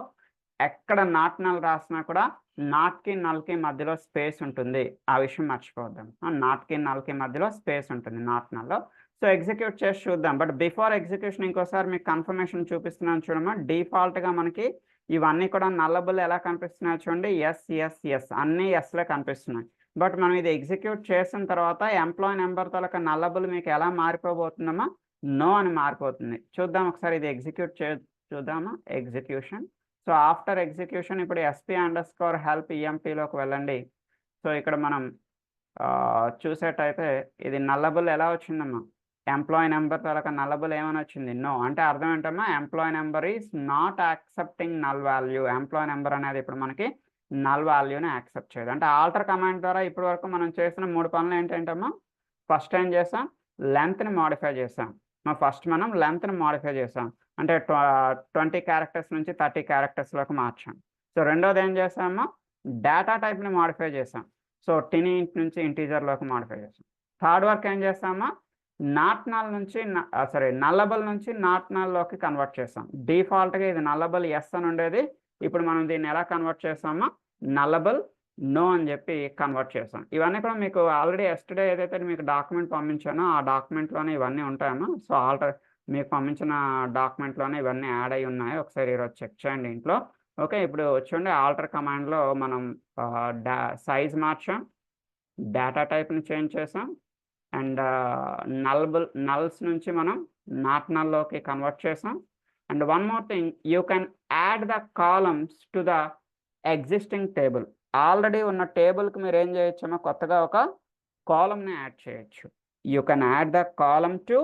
ఎక్కడ నాట్ నల్ రాసినా కూడా నాట్కి నల్కి మధ్యలో స్పేస్ ఉంటుంది, ఆ విషయం మర్చిపోద్దాం. నాట్కి నల్కి మధ్యలో స్పేస్ ఉంటుంది నాట్ నల్లో. సో ఎగ్జిక్యూట్ చేసి చూద్దాం. బట్ బిఫోర్ ఎగ్జిక్యూషన్ ఇంకోసారి మీకు కన్ఫర్మేషన్ చూపిస్తున్నాను చూడమ్మా. డిఫాల్ట్గా మనకి ఇవన్నీ కూడా నల్లబుల్ ఎలా కనిపిస్తున్నాయి చూడండి, ఎస్ అన్నీ ఎస్లే కనిపిస్తున్నాయి. బట్ మనం ఇది ఎగ్జిక్యూట్ చేసిన తర్వాత ఎంప్లాయీ నెంబర్ తలక నల్లబుల్ మీకు ఎలా మారిపోబోతుందమ్మా, నో అని మారిపోతుంది. చూద్దాం ఒకసారి ఇది ఎగ్జిక్యూట్ చూద్దామా. ఎగ్జిక్యూషన్. సో ఆఫ్టర్ ఎగ్జిక్యూషన్ ఇప్పుడు SP_help EMPలోకి వెళ్ళండి. సో ఇక్కడ మనం చూసేటైతే ఇది నల్లబుల్ ఎలా వచ్చిందమ్మా, ఎంప్లాయీ నెంబర్ తలక నల్లబుల్ ఏమని వచ్చింది, నో. అంటే అర్థం ఏంటమ్మా, employee number is not accepting null value. Employee number అనేది ఇప్పుడు మనకి నల్ వాల్యూని యాక్సెప్ట్ చేయదు. అంటే ఆల్టర్ కమాండ్ ద్వారా ఇప్పటి వరకు మనం చేసిన 3 పనులు ఏంటంటమ్మా, ఫస్ట్ ఏం చేసాం, లెంత్ని మాడిఫై చేసాం. ఫస్ట్ మనం లెంత్ని మాడిఫై చేసాం, అంటే 20 క్యారెక్టర్స్ నుంచి 30 క్యారెక్టర్స్లోకి మార్చాం. సో రెండోది ఏం చేసామో, డేటా టైప్ని మాడిఫై చేసాం. సో int నుంచి ఇంటీజర్లోకి మాడిఫై చేసాం. థర్డ్ వర్క్ ఏం చేస్తామో, నాట్ నల్ నుంచి నల్లబుల్ నుంచి నాట్ నల్లోకి కన్వర్ట్ చేస్తాం. డిఫాల్ట్గా ఇది నల్లబుల్ ఎస్ అని ఉండేది, ఇప్పుడు మనం దీన్ని ఎలా కన్వర్ట్ చేస్తామో నల్లబుల్ నో అని చెప్పి కన్వర్ట్ చేస్తాం. ఇవన్నీ కూడా మీకు ఆల్రెడీ ఎస్టర్డే ఏదైతే మీకు డాక్యుమెంట్ పంపించానో ఆ డాక్యుమెంట్లోనే ఇవన్నీ ఉంటాయమ్మా. సో మీకు పంపించిన డాక్యుమెంట్లోనే ఇవన్నీ యాడ్ అయి ఉన్నాయి, ఒకసారి ఈరోజు చెక్ చేయండి ఇంట్లో. ఓకే, ఇప్పుడు చూడండి ఆల్టర్ కమాండ్లో మనం సైజ్ మార్చాం, డేటా టైప్ని చేంజ్ చేసాం, అండ్ నల్స్ నుంచి మనం నాట్ నల్లోకి కన్వర్ట్ చేసాం. And one more thing, you can add the columns to the existing table. Already ఉన్న టేబుల్కి మీరు ఏం చేయొచ్చమ్మా, కొత్తగా ఒక కాలమ్ని యాడ్ చేయొచ్చు. You can add the column to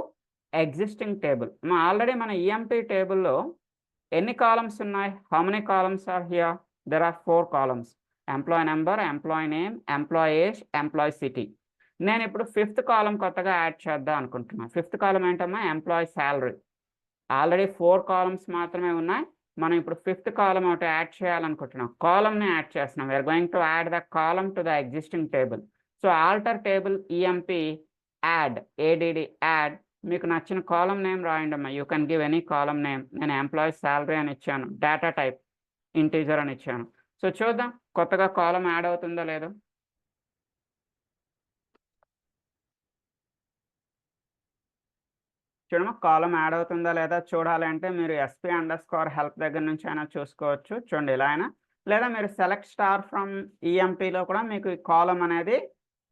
existing table. Already మన EMP టేబుల్లో ఎన్ని కాలమ్స్ ఉన్నాయి, how many columns are here, there are 4 columns. Employee number, employee name, employee age, employee city. నేను ఇప్పుడు 5th కాలం కొత్తగా యాడ్ చేద్దాం అనుకుంటున్నాను. 5th కాలం ఏంటమ్మా, ఎంప్లాయీ శాలరీ. ఆల్రెడీ 4 కాలమ్స్ మాత్రమే ఉన్నాయి, మనం ఇప్పుడు 5th కాలం ఒకటి యాడ్ చేయాలనుకుంటున్నాం. కాలమ్ని యాడ్ చేస్తున్నాం. We are going to add the column to the existing table. So alter table EMP add, add, మీకు నచ్చిన కాలం నేమ్ రాయండి అమ్మా. You can give any column name. నేను ఎంప్లాయీ శాలరీ అని ఇచ్చాను, డేటా టైప్ ఇంటీజర్ అని ఇచ్చాను. సో చూద్దాం కొత్తగా కాలం యాడ్ అవుతుందో లేదో. చూడమ్మా, కాలం యాడ్ అవుతుందా లేదా చూడాలి అంటే మీరు SP_help దగ్గర నుంచి అయినా చూసుకోవచ్చు. చూడండి ఇలా అయినా, లేదా మీరు సెలెక్ట్ స్టార్ ఫ్రమ్ EMPలో కూడా మీకు ఈ కాలం అనేది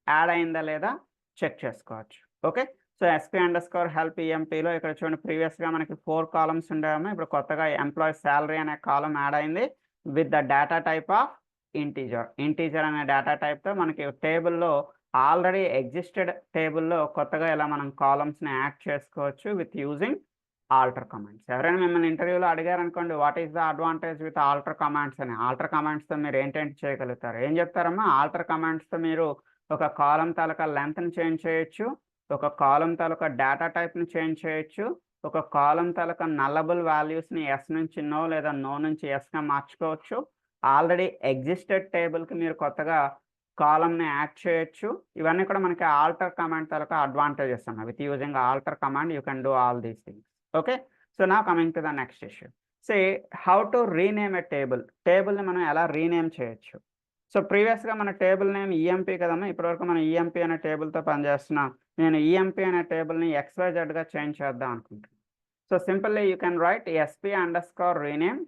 యాడ్ అయిందా లేదా చెక్ చేసుకోవచ్చు. ఓకే, సో SP_help EMPలో ఇక్కడ చూడండి, ప్రీవియస్గా మనకి 4 కాలమ్స్ ఉండేవమ్మా, ఇప్పుడు కొత్తగా ఎంప్లాయీ శాలరీ అనే కాలం యాడ్ అయింది with the data type of integer అనే డేటా టైప్తో మనకి టేబుల్లో ఆల్రెడీ ఎగ్జిస్టెడ్ టేబుల్లో కొత్తగా ఇలా మనం కాలమ్స్ని యాడ్ చేసుకోవచ్చు విత్ యూజింగ్ ఆల్టర్ కమాండ్స్. ఎవరైనా మిమ్మల్ని ఇంటర్వ్యూలో అడిగారు అనుకోండి, what is the advantage with alter commands అని, ఆల్టర్ కమాండ్స్తో మీరు ఏంటేంటి చేయగలుగుతారు, ఏం చెప్తారమ్మా, ఆల్టర్ కమాండ్స్తో మీరు ఒక కాలం తాలూకా లెంత్ని చేంజ్ చేయొచ్చు, ఒక కాలం తాలూకా డేటా టైప్ని చేంజ్ చేయొచ్చు, ఒక కాలం తాలూకా నల్లబుల్ వాల్యూస్ని ఎస్ నుంచి నో లేదా నో నుంచి ఎస్గా మార్చుకోవచ్చు. ఆల్రెడీ ఎగ్జిస్టెడ్ టేబుల్కి మీరు కొత్తగా కాలమ్ని యాడ్ చేయొచ్చు. ఇవన్నీ కూడా మనకి ఆల్టర్ కమాండ్ తాలూకా అడ్వాంటేజెస్ అన్న. With using alter command you can do all these things. Okay, so నా coming to the next issue. Say how to rename a టేబుల్ని మనం ఎలా రీనేమ్ చేయొచ్చు. సో ప్రీవియస్గా మన టేబుల్ నేమ్ EMP కదమ్మా, ఇప్పటివరకు మనం EMP అనే టేబుల్తో పనిచేస్తున్నాం. నేను EMP అనే టేబుల్ని XYZగా చేంజ్ చేద్దాం అనుకుంటున్నాను. So simply you can write SP_rename.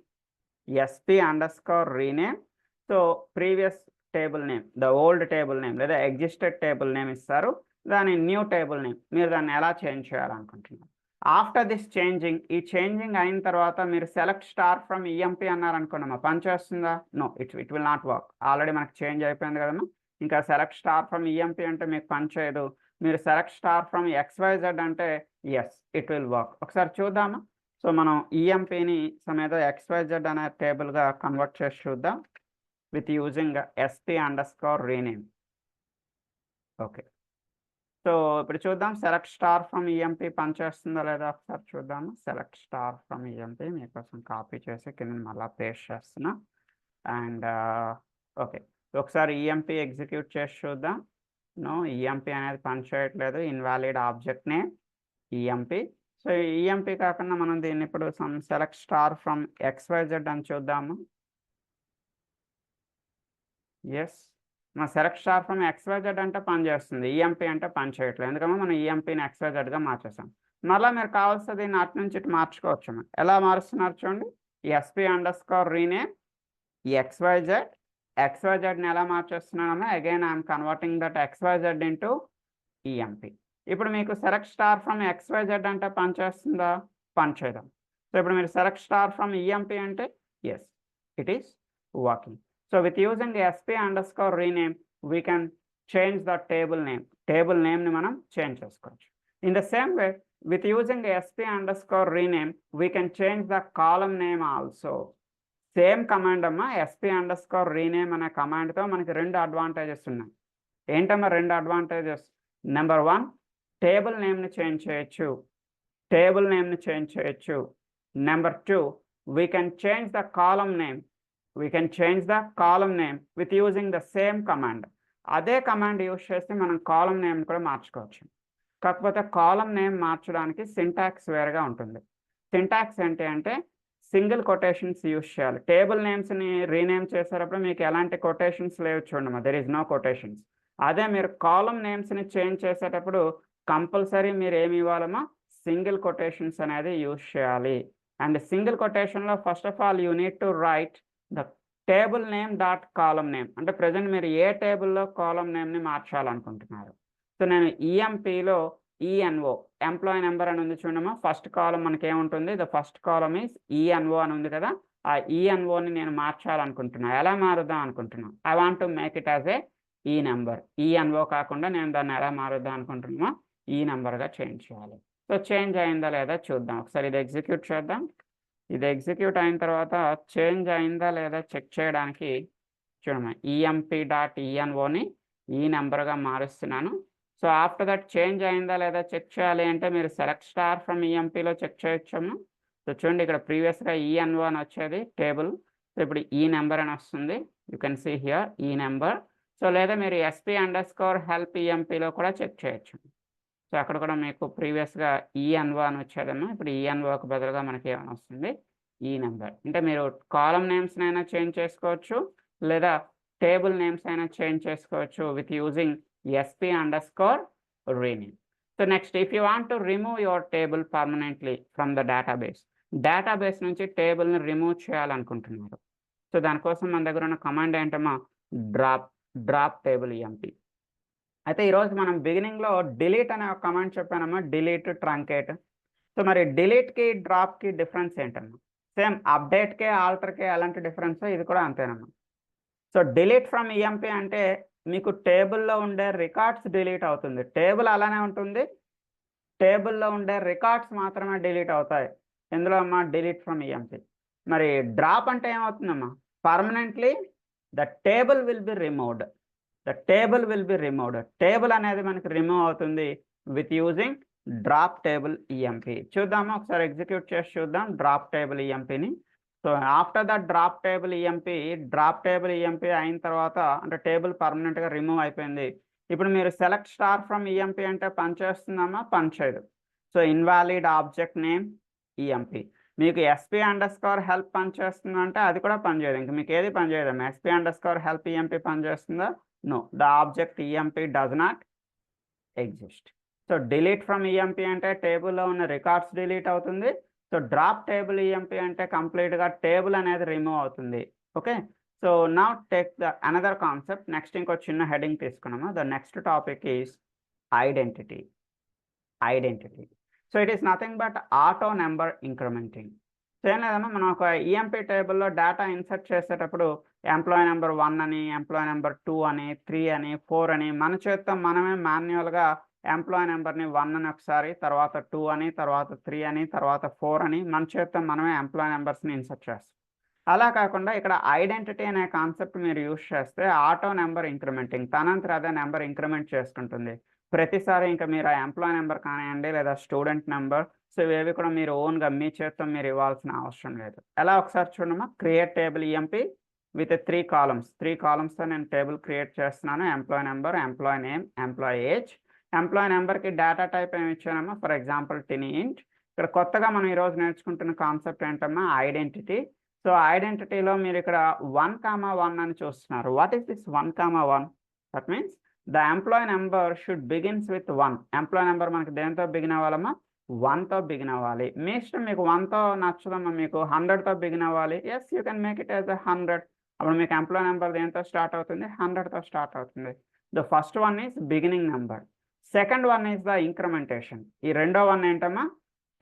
So previous table name, the old table name లేదా ఎగ్జిస్టెడ్ టేబుల్ నేమ్ ఇస్తారు, దాని న్యూ టేబుల్ నేమ్. మీరు దాన్ని ఎలా చేంజ్ చేయాలనుకుంటున్నారు. ఆఫ్టర్ దిస్ చేంజింగ్, ఈ చేంజింగ్ అయిన తర్వాత మీరు సెలెక్ట్ స్టార్ ఫ్రమ్ ఈఎంపీ అన్నారనుకోండి, పని చేస్తుందా? No, it will not work. Already మనకు చేంజ్ అయిపోయింది కదమ్మా. ఇంకా సెలెక్ట్ స్టార్ ఫ్రమ్ ఈఎంపీ అంటే మీకు పని చేయదు. మీరు సెలెక్ట్ స్టార్ ఫ్రమ్ XYZ అంటే ఎస్, ఇట్ విల్ వర్క్. ఒకసారి చూద్దామా. సో మనం ఈఎంపీని ఏదో XYZ అనే టేబుల్గా కన్వర్ట్ చేసి చూద్దాం with using SP_rename. Okay, so ఇప్పుడు చూద్దాం సెలెక్ట్ స్టార్ ఫ్రమ్ ఈఎంపీ పనిచేస్తుందా లేదా ఒకసారి చూద్దాము. సెలెక్ట్ స్టార్ ఫ్రమ్ ఈఎంపీ మీకోసం కాపీ చేసి కింద మళ్ళీ పేస్ట్ చేస్తున్నా. అండ్ ఓకే, ఒకసారి ఈఎంపీ ఎగ్జిక్యూట్ చేసి చూద్దాం. నో, ఈఎంపీ అనేది పనిచేయట్లేదు. Invalid object name EMP. So EMP కాకుండా మనం దీన్ని ఇప్పుడు సెలెక్ట్ స్టార్ ఫ్రమ్ XYZ అని చూద్దాము. ఎస్, మన సెలెక్ట్ స్టార్ ఫ్రమ్ XYZ అంటే పని చేస్తుంది, ఈఎంపీ అంటే పని చేయట్లేదు. ఎందుకంటే మనం ఈఎంపీని XYZగా మార్చేసాం. మళ్ళీ మీరు కావాల్సిన దీన్ని అటు నుంచి ఇటు మార్చుకోవచ్చు. ఎలా మారుస్తున్నారు చూడండి. SP_rename XYZ. XYZని ఎలా మార్చేస్తున్నానమ్మా? Again I'm converting that XYZ into EMP. ఇప్పుడు మీకు సెలెక్ట్ స్టార్ ఫ్రమ్ XYZ అంటే పని చేస్తుందా? పని చేయదాం. సో ఇప్పుడు మీరు సెలెక్ట్ స్టార్ ఫ్రమ్ ఈఎంపీ అంటే yes, it is working. So with using SP_rename, we can change the table name. Table name ni manam change chesukochu. In the same way, with using SP_rename, we can change the column name also. Same command amma, SP_rename అనే command తో మనకి రెండు advantages ఉన్నాయి. ఏంటమ్మా రెండు advantages? Number 1, table name ని change చేయొచ్చు. Table name ని చేంజ్ చేయొచ్చు. Number 2, we can change the column name. We can change the column name with using the same command. అదే కమాండ్ యూజ్ చేసి మనం కాలమ్ నేమ్ కూడా మార్చుకోవచ్చు. కాకపోతే కాలమ్ నేమ్ మార్చడానికి సింటాక్స్ వేరుగా ఉంటుంది. సింటాక్స్ ఏంటి అంటే సింగిల్ కొటేషన్స్ యూజ్ చేయాలి. టేబుల్ నేమ్స్ని రీనేమ్ చేసేటప్పుడు మీకు ఎలాంటి కొటేషన్స్ లేవు చూడమ్మా, దెర్ ఈజ్ నో కొటేషన్స్. అదే మీరు కాలమ్ నేమ్స్ని చేంజ్ చేసేటప్పుడు కంపల్సరీ మీరు ఏమి ఇవ్వాలమ్మా? సింగిల్ కొటేషన్స్ అనేది యూజ్ చేయాలి. అండ్ సింగిల్ కొటేషన్లో first of all you need to write the table name dot column name. అంటే ప్రజెంట్ మీరు ఏ టేబుల్లో కాలమ్ నేమ్ని మార్చాలనుకుంటున్నారు. సో నేను ఈఎంపీలో ENO ఎంప్లాయీ నెంబర్ అని ఉంది చూడమ్మా. ఫస్ట్ కాలం మనకి ఏముంటుంది? The first column is ENO అని ఉంది కదా. ఆ ENOని నేను మార్చాలనుకుంటున్నా. ఎలా మారుద్దాం అనుకుంటున్నా? I want to make it as ఏ ఈ నెంబర్. ENO కాకుండా నేను దాన్ని ఎలా మారుద్దాం అనుకుంటున్నా? ఈ నెంబర్గా చేంజ్ చేయాలి. సో చేంజ్ అయిందా లేదా చూద్దాం. ఒకసారి ఇది ఎగ్జిక్యూట్ చేద్దాం. ఇది ఎగ్జిక్యూట్ అయిన తర్వాత చేంజ్ అయిందా లేదా చెక్ చేయడానికి చూడమ్మా, EMP.ENOని ఈ నెంబర్గా మారుస్తున్నాను. సో ఆఫ్టర్ దట్ చేంజ్ అయిందా లేదా చెక్ చేయాలి అంటే మీరు సెలెక్ట్ స్టార్ ఫ్రమ్ EMPలో చెక్ చేయొచ్చమ్మా. సో చూడండి, ఇక్కడ ప్రీవియస్గా ENO అని వచ్చేది టేబుల్. సో ఇప్పుడు ఈ నెంబర్ అని వస్తుంది. యూ కెన్ సీ హియర్ ఈ నెంబర్. సో లేదా మీరు SP_help EMPలో కూడా చెక్ చేయొచ్చు. సో అక్కడ కూడా మీకు ప్రీవియస్గా ENO అని వచ్చేదమ్మా. ఇప్పుడు ENOకి బదులుగా మనకి ఏమైనా వస్తుంది? ఈ నెంబర్. అంటే మీరు కాలమ్ నేమ్స్ అయినా చేంజ్ చేసుకోవచ్చు లేదా టేబుల్ నేమ్స్ అయినా చేంజ్ చేసుకోవచ్చు with using SP_rename. So next, if you want to remove your table permanently from the database నుంచి టేబుల్ని రిమూవ్ చేయాలనుకుంటున్నారు. సో దానికోసం మన దగ్గర ఉన్న కమాండ్ ఏంటమ్మా? Drop table EMP. అయితే ఈరోజు మనం బిగినింగ్లో డిలీట్ అనే ఒక కమాండ్ చెప్పానమ్మా, డిలీట్, ట్రంకేట్. సో మరి డిలీట్కి డ్రాప్కి డిఫరెన్స్ ఏంటమ్మా? సేమ్ అప్డేట్కే ఆల్టర్కే ఎలాంటి డిఫరెన్స్ ఇది కూడా అంతేనమ్మా. సో డిలీట్ ఫ్రమ్ EMP అంటే మీకు టేబుల్లో ఉండే రికార్డ్స్ డిలీట్ అవుతుంది. టేబుల్ అలానే ఉంటుంది, టేబుల్లో ఉండే రికార్డ్స్ మాత్రమే డిలీట్ అవుతాయి. ఎందులో అమ్మా? Delete from EMP. మరి డ్రాప్ అంటే ఏమవుతుందమ్మా? Permanently the table will be removed. Table అనేది మనకి రిమూవ్ అవుతుంది with using drop table EMP. చూద్దామా, ఒకసారి ఎగ్జిక్యూట్ చేసి చూద్దాం డ్రాప్ టేబుల్ EMPని. So after that drop table EMP అయిన తర్వాత అంటే టేబుల్ పర్మనెంట్గా రిమూవ్ అయిపోయింది. ఇప్పుడు మీరు సెలెక్ట్ స్టార్ ఫ్రమ్ EMP అంటే పని చేస్తుందమ్మా? పని చేయదు. So invalid object name EMP. మీకు SP_help పని చేస్తుందంటే అది కూడా పని చేయదు. ఇంకా మీకు ఏది పని చేయదమ్మా? SP_help EMP పని చేస్తుందా? No, the object EMP does not exist. So delete from EMP అంటే టేబుల్లో ఉన్న రికార్డ్స్ డిలీట్ అవుతుంది. సో డ్రాప్ టేబుల్ EMP అంటే కంప్లీట్గా టేబుల్ అనేది రిమూవ్ అవుతుంది. Okay, so now take the another concept. Next ఇంకో చిన్న హెడింగ్ తీసుకున్నాము. The next topic is identity. So it is nothing but auto number incrementing. So ఏం లేదమ్మా, మనం ఒక ఈఎంపీ టేబుల్లో డేటా ఇన్సర్ట్ చేసేటప్పుడు ఎంప్లాయీ నెంబర్ 1 అని, ఎంప్లాయీ నెంబర్ 2 అని, 3 అని, 4 అని మన చేత్తో మనమే మాన్యువల్గా ఎంప్లాయీ నెంబర్ని 1 అని ఒకసారి, తర్వాత 2 అని, తర్వాత 3 అని, తర్వాత 4 అని మన చేత్తో మనమే ఎంప్లాయీ నెంబర్స్ని ఇన్సర్ట్ చేస్తాం. అలా కాకుండా ఇక్కడ ఐడెంటిటీ అనే కాన్సెప్ట్ మీరు యూజ్ చేస్తే ఆటో నెంబర్ ఇంక్రిమెంటింగ్, తనంతట అదే నెంబర్ ఇంక్రిమెంట్ చేసుకుంటుంది ప్రతిసారి. ఇంకా మీరు ఆ ఎంప్లాయీ నెంబర్ కానివ్వండి లేదా స్టూడెంట్ నెంబర్, సో ఇవేవి కూడా మీరు ఓన్గా మీ చేత్తో మీరు ఇవ్వాల్సిన అవసరం లేదు. ఎలా ఒకసారి చూడమ్మా, create table EMP with 3 columns. 3 కాలమ్స్తో నేను టేబుల్ క్రియేట్ చేస్తున్నాను. Employee number, employee name, employee age. Employee నెంబర్కి డేటా టైప్ ఏమి ఇచ్చానమ్మా, ఫర్ ఎగ్జాంపుల్ టినియింట్. ఇక్కడ కొత్తగా మనం ఈరోజు నేర్చుకుంటున్న కాన్సెప్ట్ ఏంటమ్మా, ఐడెంటిటీ. సో ఐడెంటిటీలో మీరు ఇక్కడ 1,1 అని చూస్తున్నారు. What is this 1,1? That means the employee number should begins with 1. Employee number మనకి దేంతో బిగిన్ అవ్వాలమ్మా, 1తో బిగిన్ అవ్వాలి. మీ ఇష్టం, మీకు 1తో నచ్చదమ్మా, మీకు 100తో బిగిన్ అవ్వాలి, yes you can make it as 100. అప్పుడు మీకు ఎంప్లాయీ నెంబర్ దేంతో స్టార్ట్ అవుతుంది, 100తో స్టార్ట్ అవుతుంది. The first one is beginning number, second one is the incrementation. ఈ రెండో వన్ ఏంటమ్మా,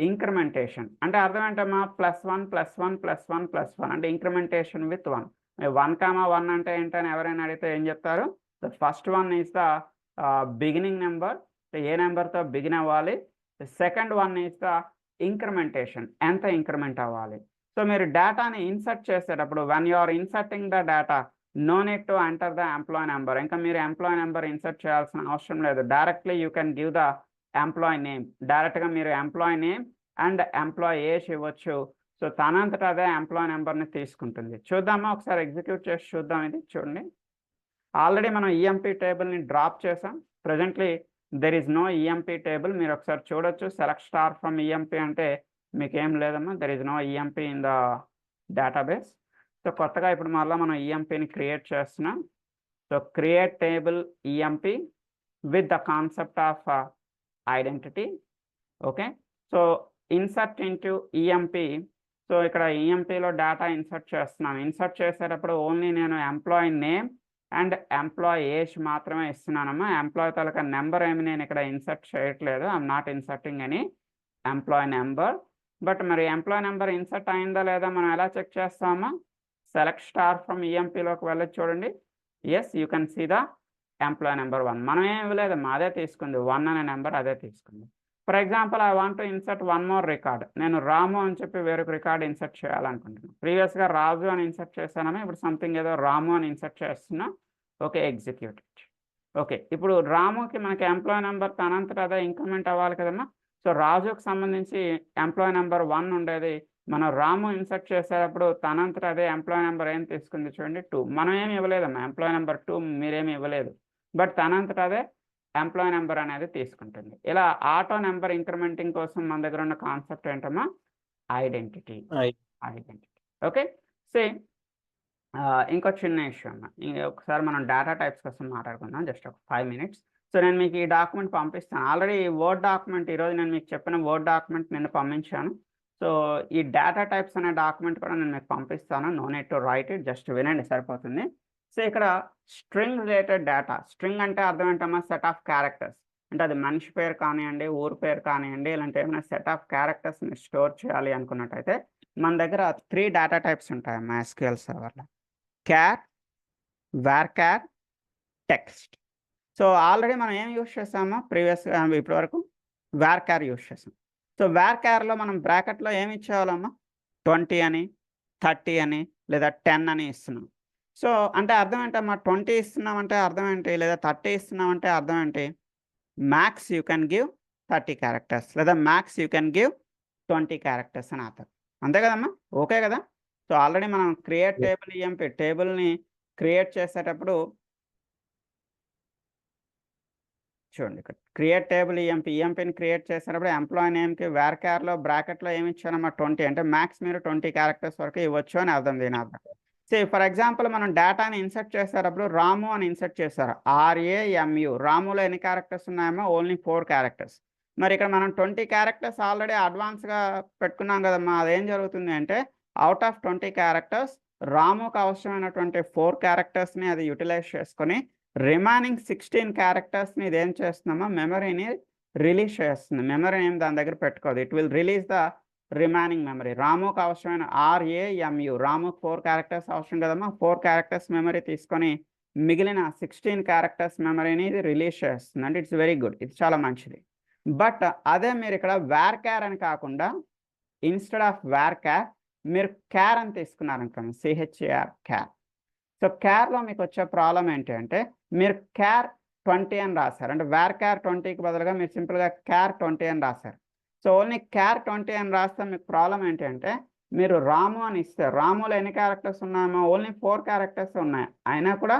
ఇంక్రిమెంటేషన్. అంటే అర్థం ఏంటమ్మా, +1 +1 +1 +1 అంటే ఇంక్రిమెంటేషన్ విత్ 1. 1,1 అంటే ఏంటని ఎవరైనా అడిగితే ఏం చెప్తారు, the first one is the beginning number, ఏ నెంబర్తో బిగిన్ అవ్వాలి. Second one is the incrementation, ఎంత ఇంక్రిమెంట్ అవ్వాలి. సో మీరు డేటాని ఇన్సర్ట్ చేసేటప్పుడు when you are inserting the data, no need to enter the employee number. ఇంకా మీరు ఎంప్లాయీ నెంబర్ ఇన్సర్ట్ చేయాల్సిన అవసరం లేదు. Directly you can give the employee name. డైరెక్ట్గా మీరు employee name and employee age ఇవ్వచ్చు. సో తనంతట అదే ఎంప్లాయీ నెంబర్ని తీసుకుంటుంది. చూద్దామా, ఒకసారి ఎగ్జిక్యూట్ చేసి చూద్దాం. ఇది చూడండి, ఆల్రెడీ మనం ఈఎంపీ టేబుల్ని డ్రాప్ చేసాం. Presently there is no EMP table. మీరు ఒకసారి చూడొచ్చు, సెలెక్ట్ స్టార్ ఫ్రమ్ ఈఎంపీ అంటే మీకు ఏం లేదమ్మా, there is no EMP in the database. So కొత్తగా ఇప్పుడు మళ్ళీ మనం ఈఎంపీని క్రియేట్ చేస్తున్నాం. So create table EMP with the concept of identity. Okay, so insert into EMP. So ఇక్కడ ఈఎంపీలో డేటా ఇన్సర్ట్ చేస్తున్నాను. ఇన్సర్ట్ చేసేటప్పుడు ఓన్లీ నేను employee name and employee age మాత్రమే ఇస్తున్నానమ్మా. ఎంప్లాయీ తాలూకా నెంబర్ ఏమి నేను ఇక్కడ ఇన్సర్ట్ చేయట్లేదు. I'm not inserting any employee number. But మరి ఎంప్లాయీ నెంబర్ ఇన్సర్ట్ అయిందా లేదా మనం ఎలా చెక్ చేస్తామా, సెలెక్ట్ స్టార్ ఫ్రమ్ ఈఎంపీలోకి వెళ్ళి చూడండి. Yes, you can see the employee number 1. మనం ఏం ఇవ్వలేదమ్మా, అదే తీసుకుంది, 1 అనే నెంబర్ అదే తీసుకుంది. For example I want to insert 1 more record. నేను రాము అని చెప్పి వేరొక రికార్డ్ ఇన్సర్ట్ చేయాలనుకుంటున్నాను. ప్రీవియస్గా రాజు అని ఇన్సర్ట్ చేశానమ్మా, ఇప్పుడు సంథింగ్ ఏదో రాము అని ఇన్సర్ట్ చేస్తున్నా. Okay, execute. ఓకే, ఇప్పుడు రాముకి మనకి ఎంప్లాయీ నెంబర్ తనంతట అదే ఇంక్రిమెంట్ అవ్వాలి కదమ్మా. సో రాజుకి సంబంధించి ఎంప్లాయీ నెంబర్ 1 ఉండేది, మనం రాము ఇన్సర్ట్ చేసేటప్పుడు తనంతట అదే ఎంప్లాయీ నెంబర్ ఏం తీసుకుంది చూడండి, 2. మనం ఏమి ఇవ్వలేదమ్మా, ఎంప్లాయీ నెంబర్ 2 మీరేమి ఇవ్వలేదు. బట్ తనంతట అదే ఎంప్లాయీ నెంబర్ అనేది తీసుకుంటుంది. ఇలా ఆటో నెంబర్ ఇంక్రిమెంటింగ్ కోసం మన దగ్గర ఉన్న కాన్సెప్ట్ ఏంటమ్మా, ఐడెంటిటీ. ఓకే, సేమ్ ఇంకో చిన్న ఇష్యూ అమ్మా. ఒకసారి మనం డేటా టైప్స్ కోసం మాట్లాడుకుందాం, జస్ట్ ఒక 5 minutes. సో నేను మీకు ఈ డాక్యుమెంట్ పంపిస్తాను. ఆల్రెడీ వర్డ్ డాక్యుమెంట్ ఈరోజు నేను మీకు చెప్పిన వర్డ్ డాక్యుమెంట్ నిన్న పంపించాను. సో ఈ డేటా టైప్స్ అనే డాక్యుమెంట్ కూడా నేను మీకు పంపిస్తాను. No need to write it, just వినండి సరిపోతుంది. సో ఇక్కడ స్ట్రింగ్ రిలేటెడ్ డేటా. స్ట్రింగ్ అంటే అర్థం ఏంటమ్మా, సెట్ ఆఫ్ క్యారెక్టర్స్. అంటే అది మనిషి పేరు కానివ్వండి, ఊరు పేరు కానివ్వండి, ఇలాంటి ఏమైనా సెట్ ఆఫ్ క్యారెక్టర్స్ని స్టోర్ చేయాలి అనుకున్నట్టయితే మన దగ్గర 3 data types ఉంటాయమ్మా SQL సర్వర్లో. క్యార్, varchar, text. So already మనం ఏం యూజ్ చేసామో ప్రీవియస్గా ఇప్పటివరకు varchar యూజ్ చేసాం. సో varcharలో మనం బ్రాకెట్లో ఏమి ఇచ్చేవాళ్ళమ్మా, 20 అని, 30 అని లేదా 10 అని ఇస్తున్నాం. సో అంటే అర్థం ఏంటమ్మా, 20 ఇస్తున్నామంటే అర్థం ఏంటి, లేదా 30 ఇస్తున్నామంటే అర్థం ఏంటి, max you can give 30 characters లేదా max you can give 20 characters అని అర్థం. అంతే కదమ్మా, ఓకే కదా. సో ఆల్రెడీ మనం క్రియేట్ టేబుల్ ఈఎంపీ టేబుల్ని క్రియేట్ చేసేటప్పుడు చూడండి, ఇక్కడ క్రియేట్ టేబుల్ ఈఎంపీని క్రియేట్ చేసేటప్పుడు ఎంప్లాయీ నేమ్కి varcharలో బ్రాకెట్లో ఏమి ఇచ్చానమ్మా, 20. అంటే మ్యాక్స్ మీరు 20 క్యారెక్టర్స్ వరకు ఇవ్వచ్చు అని అర్థం. దీని అర్థం ఫర్ ఎగ్జాంపుల్ మనం డేటాని ఇన్సర్ట్ చేసేటప్పుడు రాము అని ఇన్సర్ట్ చేశారు, RAMU. రాములో ఎన్ని క్యారెక్టర్స్ ఉన్నాయేమో, ఓన్లీ 4 క్యారెక్టర్స్. మరి ఇక్కడ మనం 20 క్యారెక్టర్స్ ఆల్రెడీ అడ్వాన్స్గా పెట్టుకున్నాం కదమ్మా. అదేం జరుగుతుంది అంటే అవుట్ ఆఫ్ 20 క్యారెక్టర్స్ రాముకు అవసరమైనటువంటి 4 క్యారెక్టర్స్ని అది యూటిలైజ్ చేసుకొని రిమైనింగ్ 16 క్యారెక్టర్స్ని ఇదేం చేస్తున్నామో మెమరీని రిలీజ్ చేస్తుంది. మెమరీ ఏం దాని దగ్గర పెట్టుకోదు. It will release the remaining memory. రాముకు అవసరమైన RAMU, రాముకు 4 క్యారెక్టర్స్ అవసరం కదమ్మా. 4 క్యారెక్టర్స్ మెమరీ తీసుకొని మిగిలిన 16 క్యారెక్టర్స్ మెమరీని ఇది రిలీజ్ చేస్తుంది. అంటే ఇట్స్ వెరీ గుడ్, ఇది చాలా మంచిది. బట్ అదే మీరు ఇక్కడ varchar అని కాకుండా ఇన్స్టెడ్ ఆఫ్ varchar మీరు char అని తీసుకున్నారనుకోండి, CHAR, char. సో క్యార్లో మీకు వచ్చే ప్రాబ్లం ఏంటి అంటే మీరు char 20 అని రాశారు. అంటే varchar 20కి బదులుగా మీరు సింపుల్గా char 20 అని రాశారు. సో ఓన్లీ char 20 అని రాస్తే మీకు ప్రాబ్లం ఏంటి అంటే మీరు రాము అని ఇస్తే రాములో ఎన్ని క్యారెక్టర్స్ ఉన్నాయేమో ఓన్లీ 4 క్యారెక్టర్స్ ఉన్నాయి. అయినా కూడా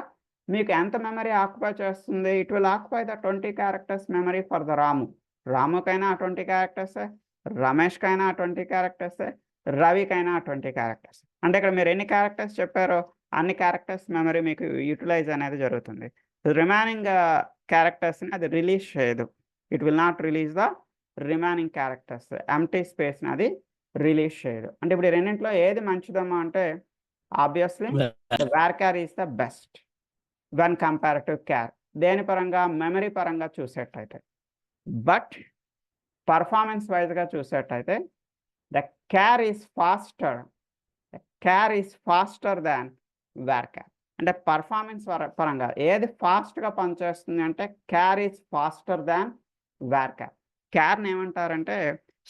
మీకు ఎంత మెమరీ ఆక్యుపై చేస్తుంది? It will occupy the 20 characters memory for the Ramu. రాముకైనా 20 క్యారెక్టర్సే, రమేష్కైనా 20 క్యారెక్టర్సే, రవికైనా 20 క్యారెక్టర్స్. అంటే ఇక్కడ మీరు ఎన్ని క్యారెక్టర్స్ చెప్పారో అన్ని క్యారెక్టర్స్ మెమరీ మీకు యూటిలైజ్ అనేది జరుగుతుంది. రిమైనింగ్ క్యారెక్టర్స్ని అది రిలీజ్ చేయదు. It will not release the remaining characters. Empty స్పేస్ని అది రిలీజ్ చేయదు. అంటే ఇప్పుడు ఈ రెండింటిలో ఏది మంచిదమ్మా అంటే obviously varchar is the best when compare to char. దేని పరంగా? మెమరీ పరంగా చూసేటైతే. బట్ పర్ఫార్మెన్స్ వైజ్గా చూసేటైతే the char is faster than varchar. అంటే పర్ఫార్మెన్స్ పరంగా ఏది ఫాస్ట్గా పనిచేస్తుంది అంటే char is faster than varchar. క్యార్ని ఏమంటారంటే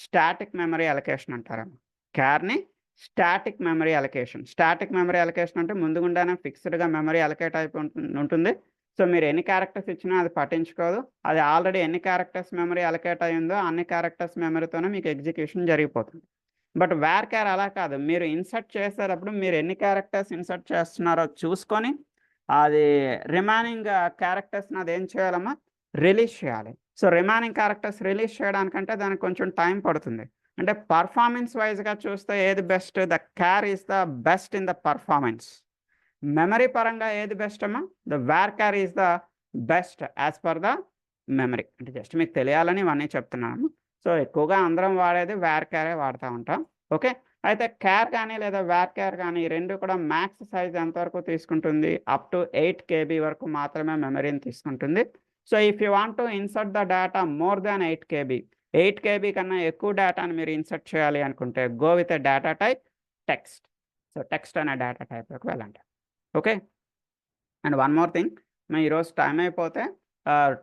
స్టాటిక్ మెమరీ అలొకేషన్ అంటారమ్మా. క్యార్ని static memory allocation. Static memory allocation అంటే ముందుగుండానే ఫిక్స్డ్గా మెమరీ అలొకేట్ అయిపోయి ఉంటుంది. సో మీరు ఎన్ని క్యారెక్టర్స్ ఇచ్చినా అది పట్టించుకోదు. అది ఆల్రెడీ ఎన్ని క్యారెక్టర్స్ మెమరీ అలొకేట్ అయ్యిందో అన్ని క్యారెక్టర్స్ మెమరీతోనే మీకు ఎగ్జిక్యూషన్ జరిగిపోతుంది. బట్ varchar అలా కాదు. మీరు ఇన్సర్ట్ చేసేటప్పుడు మీరు ఎన్ని క్యారెక్టర్స్ ఇన్సర్ట్ చేస్తున్నారో చూసుకొని అది రిమైనింగ్ క్యారెక్టర్స్ని అది ఏం చేయాలమ్మా? రిలీజ్ చేయాలి. సో రిమైనింగ్ క్యారెక్టర్స్ రిలీజ్ చేయడానికంటే దానికి కొంచెం టైం పడుతుంది. అంటే పర్ఫార్మెన్స్ వైజ్గా చూస్తే ఏది best? The char is the best in the performance. Memory పరంగా ఏది బెస్ట్ అమ్మా? The varchar is the best as per the memory. అంటే జస్ట్ మీకు తెలియాలని ఇవన్నీ చెప్తున్నాను. సో ఎక్కువగా అందరం వాడేది varchar వాడుతూ ఉంటాం. ఓకే, అయితే char కానీ లేదా varchar కానీ ఈ రెండు కూడా మ్యాక్స్ సైజ్ ఎంతవరకు తీసుకుంటుంది? అప్ టు 8 KB వరకు మాత్రమే మెమరీని తీసుకుంటుంది. So if you want to insert the data more than 8 KB, 8 KB కన్నా ఎక్కువ డేటాను మీరు ఇన్సర్ట్ చేయాలి అనుకుంటే go with a data type text. So text అనే డేటా టైప్లోకి వెళ్ళండి. Okay, and one more thing, మేము ఈరోజు టైం అయిపోతే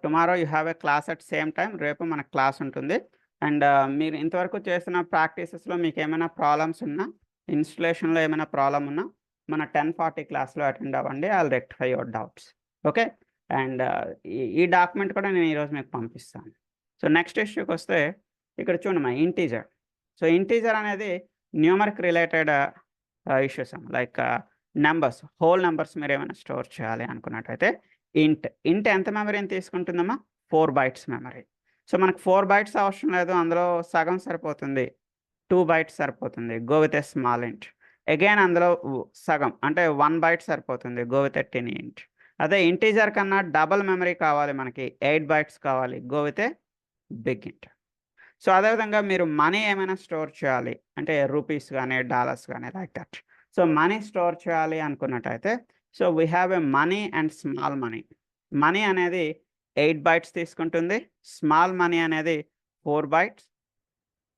tomorrow you have a class at same time. రేపు మనకు క్లాస్ ఉంటుంది. అండ్ మీరు ఇంతవరకు చేసిన ప్రాక్టీసెస్లో మీకు ఏమైనా ప్రాబ్లమ్స్ ఉన్నా, ఇన్స్టలేషన్లో ఏమైనా ప్రాబ్లం ఉన్నా మన 10:40 క్లాస్లో అటెండ్ అవ్వండి. I will rectify your doubts. Okay, and ఈ డాక్యుమెంట్ కూడా నేను ఈరోజు మీకు పంపిస్తాను. సో నెక్స్ట్ ఇష్యూకి వస్తే ఇక్కడ చూడమ్మా, ఇంటీజర్. సో ఇంటీజర్ అనేది numeric related issues like numbers, whole numbers మీరు ఏమైనా స్టోర్ చేయాలి అనుకున్నట్టయితే ఇంట్ ఎంత మెమరీని తీసుకుంటుందమ్మా? 4 bytes మెమరీ. సో మనకు 4 bytes అవసరం లేదు, అందులో సగం సరిపోతుంది, 2 bytes సరిపోతుంది. గో విత్ ఎ స్మాల్ ఇంట్. అగైన్ అందులో సగం అంటే 1 byte సరిపోతుంది. గో విత్ ఎ టినీ ఇంట్. అదే ఇంటీజర్ కన్నా డబల్ మెమరీ కావాలి మనకి, 8 bytes కావాలి. గో విత్ ఏ బిగ్ ఇంట్. సో అదేవిధంగా మీరు మనీ ఏమైనా స్టోర్ చేయాలి అంటే రూపీస్ కానీ డాలర్స్ కానీ like that. So money store చేయాలి అనుకున్నట్టయితే so we have a money and small money. Money అనేది 8 bytes తీసుకుంటుంది, స్మాల్ మనీ అనేది 4 bytes.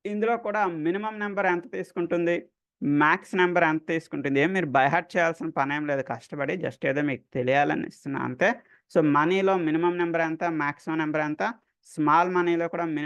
ఇందులో కూడా మినిమం నెంబర్ ఎంత తీసుకుంటుంది, మ్యాక్స్ నెంబర్ ఎంత తీసుకుంటుంది, ఏం మీరు బై హార్ట్ చేయాల్సిన పని ఏం లేదు, కష్టపడి జస్ట్ ఏదో మీకు తెలియాలని ఇస్తున్నా అంతే. సో మనీలో మినిమం నెంబర్ ఎంత, మ్యాక్సిమం నెంబర్ ఎంత, స్మాల్ మనీలో కూడా మినిమం